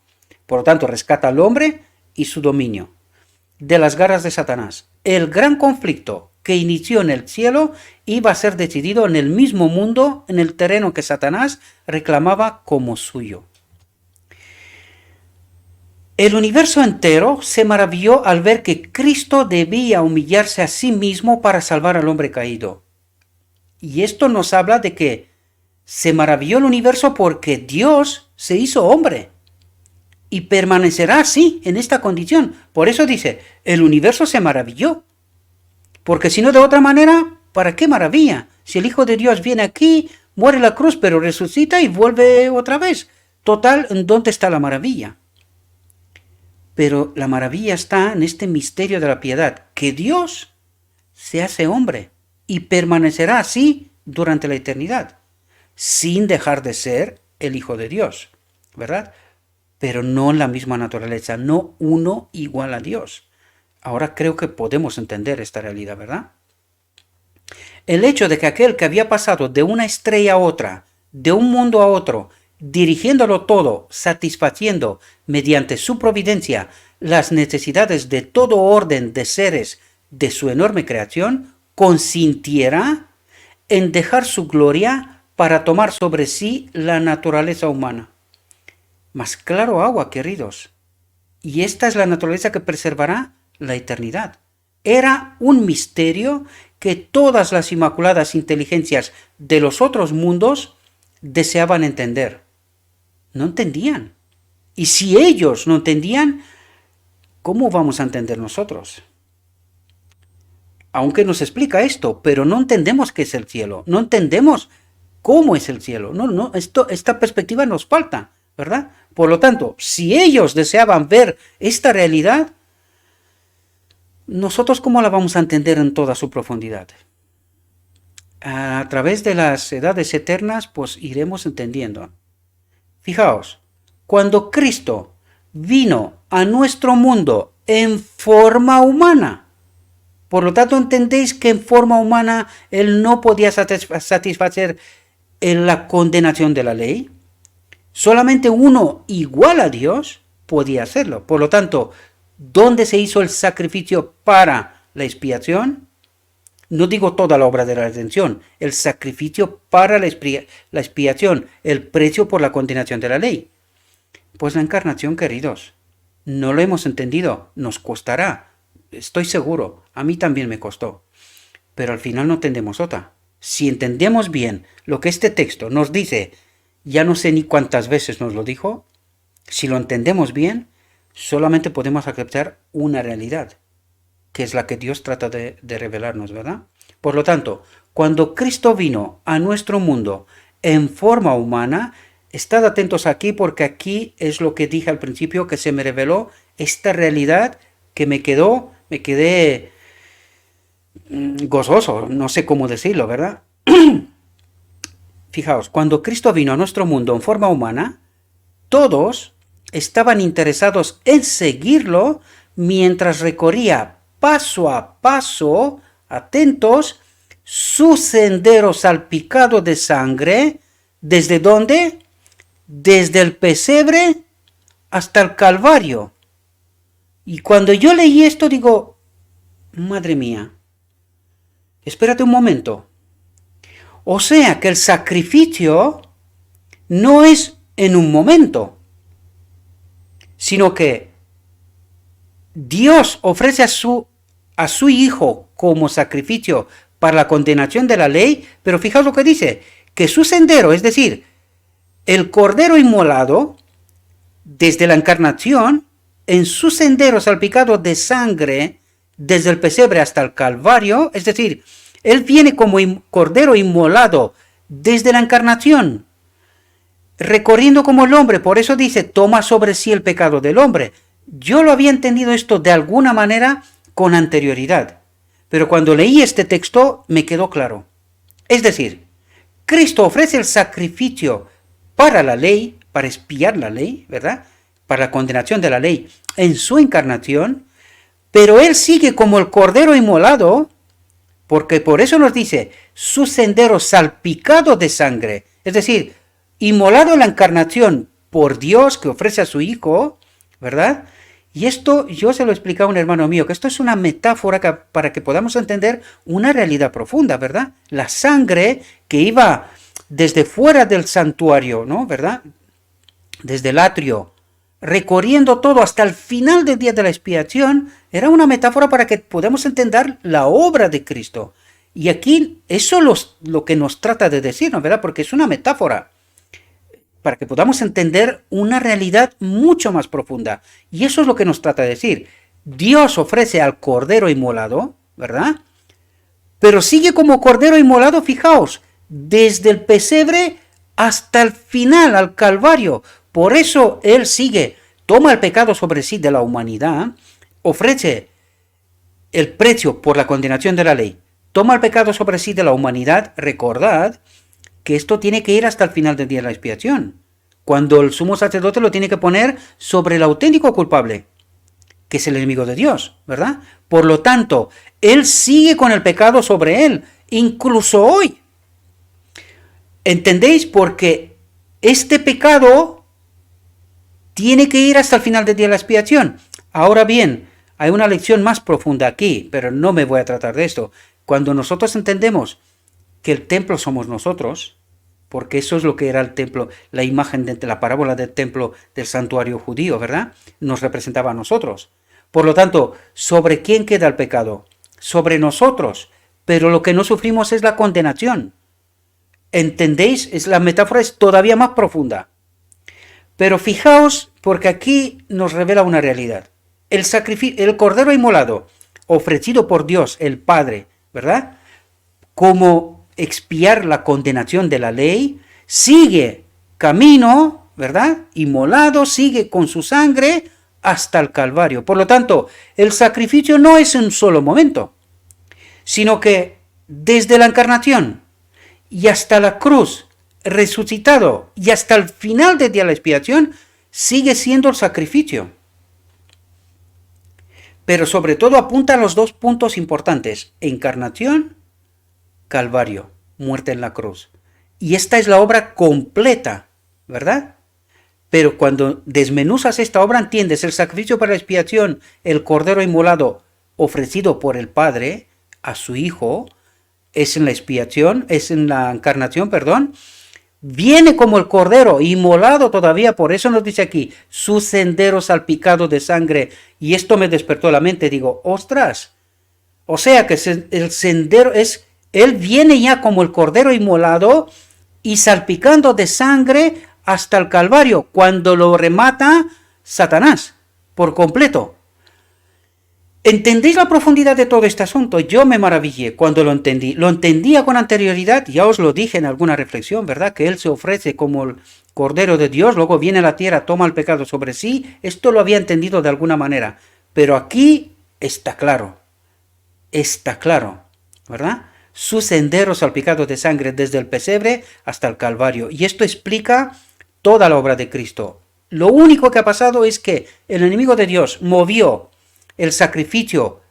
Por lo tanto, rescata al hombre y su dominio de las garras de Satanás. El gran conflicto que inició en el cielo iba a ser decidido en el mismo mundo, en el terreno que Satanás reclamaba como suyo. El universo entero se maravilló al ver que Cristo debía humillarse a sí mismo para salvar al hombre caído. Y esto nos habla de que se maravilló el universo porque Dios se hizo hombre. Y permanecerá así, en esta condición. Por eso dice, el universo se maravilló. Porque si no, de otra manera, ¿para qué maravilla? Si el Hijo de Dios viene aquí, muere en la cruz, pero resucita y vuelve otra vez. Total, ¿dónde está la maravilla? Pero la maravilla está en este misterio de la piedad, que Dios se hace hombre y permanecerá así durante la eternidad, sin dejar de ser el Hijo de Dios, ¿verdad? Pero no en la misma naturaleza, no uno igual a Dios. Ahora creo que podemos entender esta realidad, ¿verdad? El hecho de que aquel que había pasado de una estrella a otra, de un mundo a otro, dirigiéndolo todo, satisfaciendo mediante su providencia las necesidades de todo orden de seres de su enorme creación, consintiera en dejar su gloria para tomar sobre sí la naturaleza humana. Mas claro agua, queridos. Y esta es la naturaleza que preservará la eternidad. Era un misterio que todas las inmaculadas inteligencias de los otros mundos deseaban entender. No entendían. Y si ellos no entendían, ¿cómo vamos a entender nosotros? Aunque nos explica esto, pero no entendemos qué es el cielo. No entendemos cómo es el cielo. Esta perspectiva nos falta, ¿verdad? Por lo tanto, si ellos deseaban ver esta realidad, ¿nosotros cómo la vamos a entender en toda su profundidad? A través de las edades eternas, pues iremos entendiendo. Fijaos, cuando Cristo vino a nuestro mundo en forma humana, por lo tanto entendéis que en forma humana Él no podía satisfacer la condenación de la ley. Solamente uno igual a Dios podía hacerlo. Por lo tanto, ¿dónde se hizo el sacrificio para la expiación? No digo toda la obra de la redención, el sacrificio para la expiación, el precio por la condenación de la ley. Pues la encarnación, queridos, no lo hemos entendido, nos costará, estoy seguro, a mí también me costó, pero al final no entendemos otra. Si entendemos bien lo que este texto nos dice, ya no sé ni cuántas veces nos lo dijo, si lo entendemos bien, solamente podemos aceptar una realidad, que es la que Dios trata de revelarnos, ¿verdad? Por lo tanto, cuando Cristo vino a nuestro mundo en forma humana, estad atentos aquí porque aquí es lo que dije al principio, que se me reveló esta realidad que me quedé gozoso, no sé cómo decirlo, ¿verdad? Fijaos, cuando Cristo vino a nuestro mundo en forma humana, todos estaban interesados en seguirlo mientras recorría paso a paso, atentos, su sendero salpicado de sangre. ¿Desde dónde? Desde el pesebre hasta el Calvario. Y cuando yo leí esto digo, madre mía, espérate un momento. O sea que el sacrificio no es en un momento, sino que Dios ofrece a su Hijo como sacrificio para la condenación de la ley, pero fijaos lo que dice, que su sendero, es decir, el Cordero inmolado, desde la encarnación, en su sendero salpicado de sangre, desde el pesebre hasta el Calvario, es decir, Él viene como Cordero inmolado desde la encarnación, recorriendo como el hombre, por eso dice, toma sobre sí el pecado del hombre. Yo lo había entendido esto de alguna manera con anterioridad, pero cuando leí este texto me quedó claro. Es decir, Cristo ofrece el sacrificio para la ley, para expiar la ley, ¿verdad? Para la condenación de la ley en su encarnación, pero Él sigue como el Cordero inmolado, porque por eso nos dice, su sendero salpicado de sangre, es decir, inmolado en la encarnación por Dios que ofrece a su Hijo, ¿verdad? Y esto yo se lo explicaba a un hermano mío, que esto es una metáfora para que podamos entender una realidad profunda, ¿verdad? La sangre que iba desde fuera del santuario, ¿no? ¿Verdad? Desde el atrio, recorriendo todo hasta el final del día de la expiación, era una metáfora para que podamos entender la obra de Cristo. Y aquí eso es lo que nos trata de decirnos, ¿verdad? Porque es una metáfora para que podamos entender una realidad mucho más profunda. Y eso es lo que nos trata de decir. Dios ofrece al Cordero inmolado, ¿verdad? Pero sigue como Cordero inmolado, fijaos, desde el pesebre hasta el final, al Calvario. Por eso Él sigue, toma el pecado sobre sí de la humanidad, ofrece el precio por la condenación de la ley, toma el pecado sobre sí de la humanidad, recordad, que esto tiene que ir hasta el final del día de la expiación, cuando el sumo sacerdote lo tiene que poner sobre el auténtico culpable, que es el enemigo de Dios, ¿verdad? Por lo tanto, Él sigue con el pecado sobre él, incluso hoy. ¿Entendéis? Porque este pecado tiene que ir hasta el final del día de la expiación. Ahora bien, hay una lección más profunda aquí, pero no me voy a tratar de esto. Cuando nosotros entendemos que el templo somos nosotros, porque eso es lo que era el templo, la imagen de la parábola del templo del santuario judío, ¿verdad? Nos representaba a nosotros. Por lo tanto, ¿sobre quién queda el pecado? Sobre nosotros, pero lo que no sufrimos es la condenación. ¿Entendéis? La metáfora es todavía más profunda. Pero fijaos, porque aquí nos revela una realidad. El Cordero inmolado, ofrecido por Dios, el Padre, ¿verdad? Como expiar la condenación de la ley, sigue camino, ¿verdad? Inmolado, sigue con su sangre hasta el Calvario. Por lo tanto, el sacrificio no es en un solo momento, sino que desde la encarnación y hasta la cruz, resucitado, y hasta el final del día de la expiación, sigue siendo el sacrificio. Pero sobre todo apunta a los dos puntos importantes: encarnación, Calvario, muerte en la cruz. Y esta es la obra completa, ¿verdad? Pero cuando desmenuzas esta obra, entiendes el sacrificio para la expiación, el cordero inmolado ofrecido por el Padre a su Hijo, es en la expiación, es en la encarnación, perdón, viene como el cordero inmolado todavía, por eso nos dice aquí, su sendero salpicado de sangre, y esto me despertó la mente, digo, ostras, o sea que el sendero es, él viene ya como el cordero inmolado y salpicando de sangre hasta el Calvario, cuando lo remata Satanás por completo. ¿Entendéis la profundidad de todo este asunto? Yo me maravillé cuando lo entendí. Lo entendía con anterioridad, ya os lo dije en alguna reflexión, ¿verdad? Que Él se ofrece como el Cordero de Dios, luego viene a la tierra, toma el pecado sobre sí. Esto lo había entendido de alguna manera. Pero aquí está claro, ¿verdad? Su sendero salpicado de sangre desde el pesebre hasta el Calvario. Y esto explica toda la obra de Cristo. Lo único que ha pasado es que el enemigo de Dios movió el sacrificio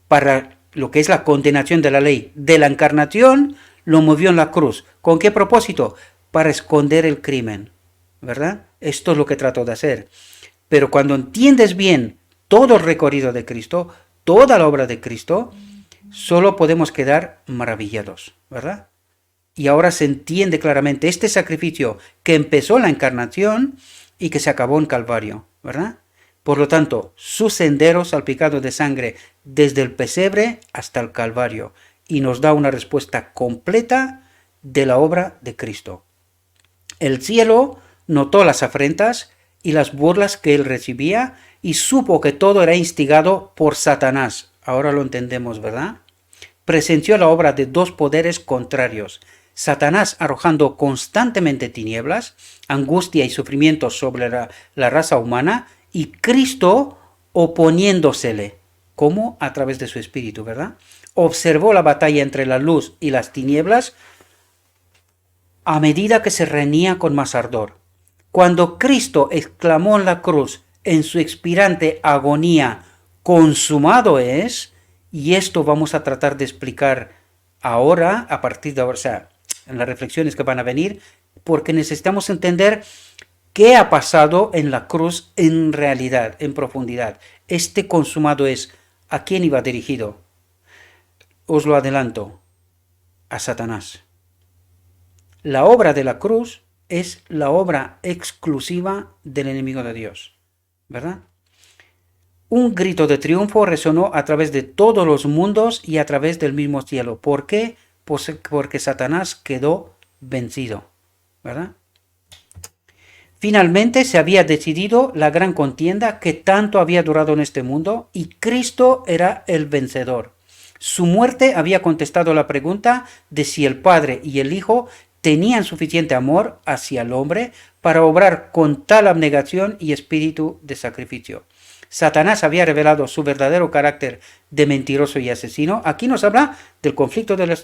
para lo que es la condenación de la ley de la encarnación, lo movió en la cruz. ¿Con qué propósito? Para esconder el crimen, ¿verdad? Esto es lo que trató de hacer. Pero cuando entiendes bien todo el recorrido de Cristo, toda la obra de Cristo, solo podemos quedar maravillados, ¿verdad? Y ahora se entiende claramente este sacrificio que empezó en la encarnación y que se acabó en Calvario, ¿verdad? Por lo tanto, su sendero salpicado de sangre desde el pesebre hasta el Calvario, y nos da una respuesta completa de la obra de Cristo. El cielo notó las afrentas y las burlas que él recibía y supo que todo era instigado por Satanás. Ahora lo entendemos, ¿verdad? Presenció la obra de dos poderes contrarios: Satanás arrojando constantemente tinieblas, angustia y sufrimiento sobre la raza humana, y Cristo oponiéndosele. ¿Cómo? A través de su espíritu, ¿verdad? Observó la batalla entre la luz y las tinieblas a medida que se reñía con más ardor. Cuando Cristo exclamó en la cruz, en su expirante agonía, consumado es, y esto vamos a tratar de explicar ahora, a partir de ahora, o sea, en las reflexiones que van a venir, porque necesitamos entender qué ha pasado en la cruz en realidad, en profundidad. Este consumado es, ¿a quién iba dirigido? Os lo adelanto, a Satanás. La obra de la cruz es la obra exclusiva del enemigo de Dios, ¿verdad? Un grito de triunfo resonó a través de todos los mundos y a través del mismo cielo. ¿Por qué? Pues porque Satanás quedó vencido, ¿verdad? Finalmente se había decidido la gran contienda que tanto había durado en este mundo, y Cristo era el vencedor. Su muerte había contestado la pregunta de si el Padre y el Hijo tenían suficiente amor hacia el hombre para obrar con tal abnegación y espíritu de sacrificio. Satanás había revelado su verdadero carácter de mentiroso y asesino. Aquí nos habla del conflicto del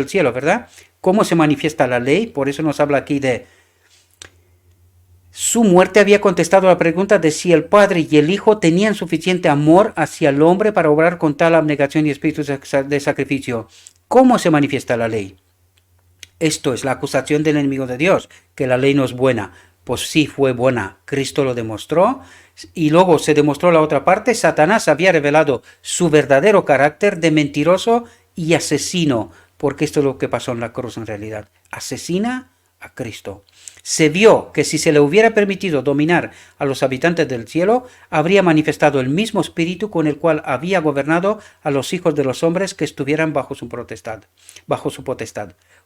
cielo, ¿verdad? Cómo se manifiesta la ley, por eso nos habla aquí de su muerte había contestado la pregunta de si el Padre y el Hijo tenían suficiente amor hacia el hombre para obrar con tal abnegación y espíritu de sacrificio. ¿Cómo se manifiesta la ley? Esto es la acusación del enemigo de Dios, que la ley no es buena. Pues sí fue buena, Cristo lo demostró, y luego se demostró la otra parte. Satanás había revelado su verdadero carácter de mentiroso y asesino, porque esto es lo que pasó en la cruz en realidad. Asesina a Cristo. Se vio que si se le hubiera permitido dominar a los habitantes del cielo, habría manifestado el mismo espíritu con el cual había gobernado a los hijos de los hombres que estuvieran bajo su potestad.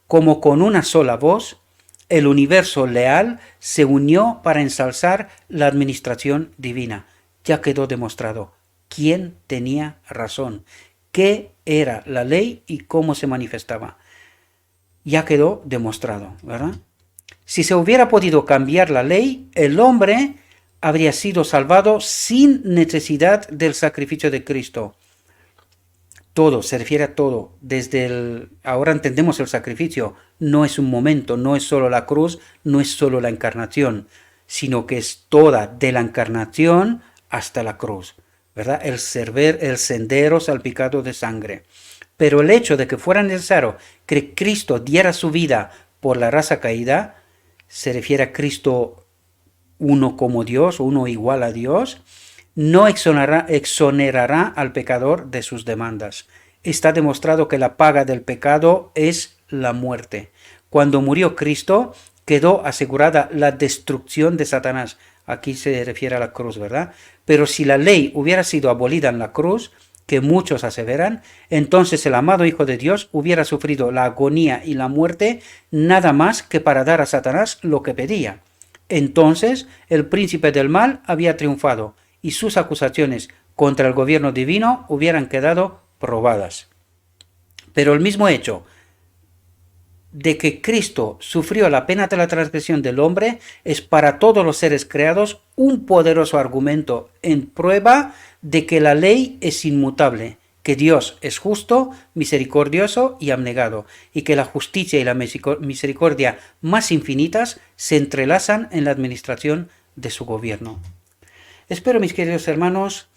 Como con una sola voz, el universo leal se unió para ensalzar la administración divina. Ya quedó demostrado quién tenía razón, qué era la ley y cómo se manifestaba. Ya quedó demostrado, ¿verdad? Si se hubiera podido cambiar la ley, el hombre habría sido salvado sin necesidad del sacrificio de Cristo. Todo, se refiere a todo. Ahora entendemos el sacrificio. No es un momento, no es solo la cruz, no es solo la encarnación, sino que es toda, de la encarnación hasta la cruz, ¿verdad? El sendero salpicado de sangre. Pero el hecho de que fuera necesario que Cristo diera su vida por la raza caída, se refiere a Cristo uno como Dios, uno igual a Dios, no exonerará al pecador de sus demandas. Está demostrado que la paga del pecado es la muerte. Cuando murió Cristo, quedó asegurada la destrucción de Satanás. Aquí se refiere a la cruz, ¿verdad? Pero si la ley hubiera sido abolida en la cruz, que muchos aseveran, entonces el amado Hijo de Dios hubiera sufrido la agonía y la muerte nada más que para dar a Satanás lo que pedía. Entonces el príncipe del mal había triunfado y sus acusaciones contra el gobierno divino hubieran quedado probadas. Pero el mismo hecho de que Cristo sufrió la pena de la transgresión del hombre es para todos los seres creados un poderoso argumento en prueba de que la ley es inmutable, que Dios es justo, misericordioso y abnegado, y que la justicia y la misericordia más infinitas se entrelazan en la administración de su gobierno. Espero, mis queridos hermanos,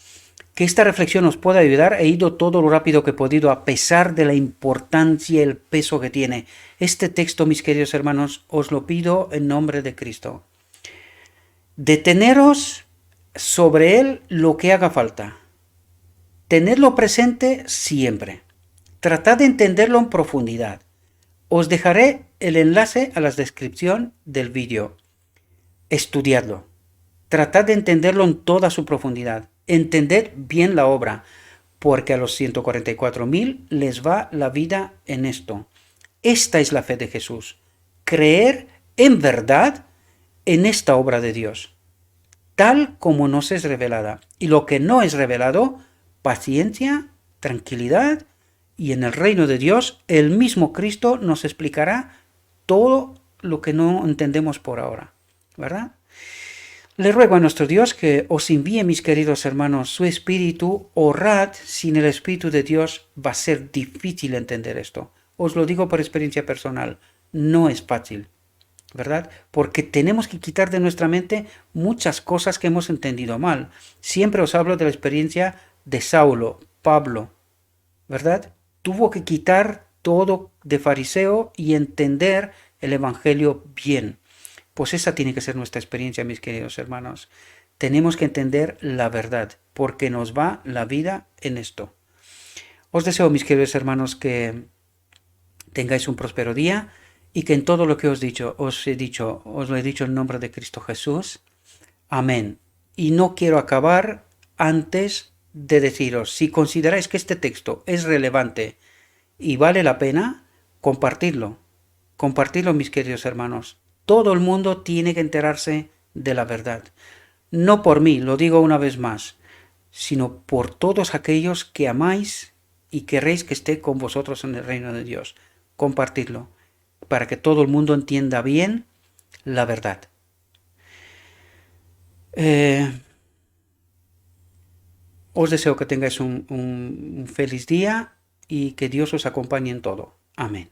que esta reflexión os pueda ayudar. He ido todo lo rápido que he podido a pesar de la importancia y el peso que tiene. Este texto, mis queridos hermanos, os lo pido en nombre de Cristo. Deteneros sobre él lo que haga falta. Tenedlo presente siempre. Tratad de entenderlo en profundidad. Os dejaré el enlace a la descripción del vídeo. Estudiadlo. Tratad de entenderlo en toda su profundidad. Entended bien la obra, porque a los 144.000 les va la vida en esto. Esta es la fe de Jesús. Creer en verdad en esta obra de Dios, tal como nos es revelada. Y lo que no es revelado, paciencia, tranquilidad, y en el reino de Dios, el mismo Cristo nos explicará todo lo que no entendemos por ahora, ¿verdad? Le ruego a nuestro Dios que os envíe, mis queridos hermanos, su Espíritu. Orad, sin el Espíritu de Dios va a ser difícil entender esto. Os lo digo por experiencia personal, no es fácil, ¿verdad? Porque tenemos que quitar de nuestra mente muchas cosas que hemos entendido mal. Siempre os hablo de la experiencia de Saulo, Pablo, ¿verdad? Tuvo que quitar todo de fariseo y entender el Evangelio bien. Pues esa tiene que ser nuestra experiencia, mis queridos hermanos. Tenemos que entender la verdad, porque nos va la vida en esto. Os deseo, mis queridos hermanos, que tengáis un próspero día y que en todo lo que os lo he dicho en nombre de Cristo Jesús. Amén. Y no quiero acabar antes de deciros, si consideráis que este texto es relevante y vale la pena, compartidlo. Compartidlo, mis queridos hermanos. Todo el mundo tiene que enterarse de la verdad. No por mí, lo digo una vez más, sino por todos aquellos que amáis y queréis que esté con vosotros en el reino de Dios. Compartidlo, para que todo el mundo entienda bien la verdad. Os deseo que tengáis un feliz día y que Dios os acompañe en todo. Amén.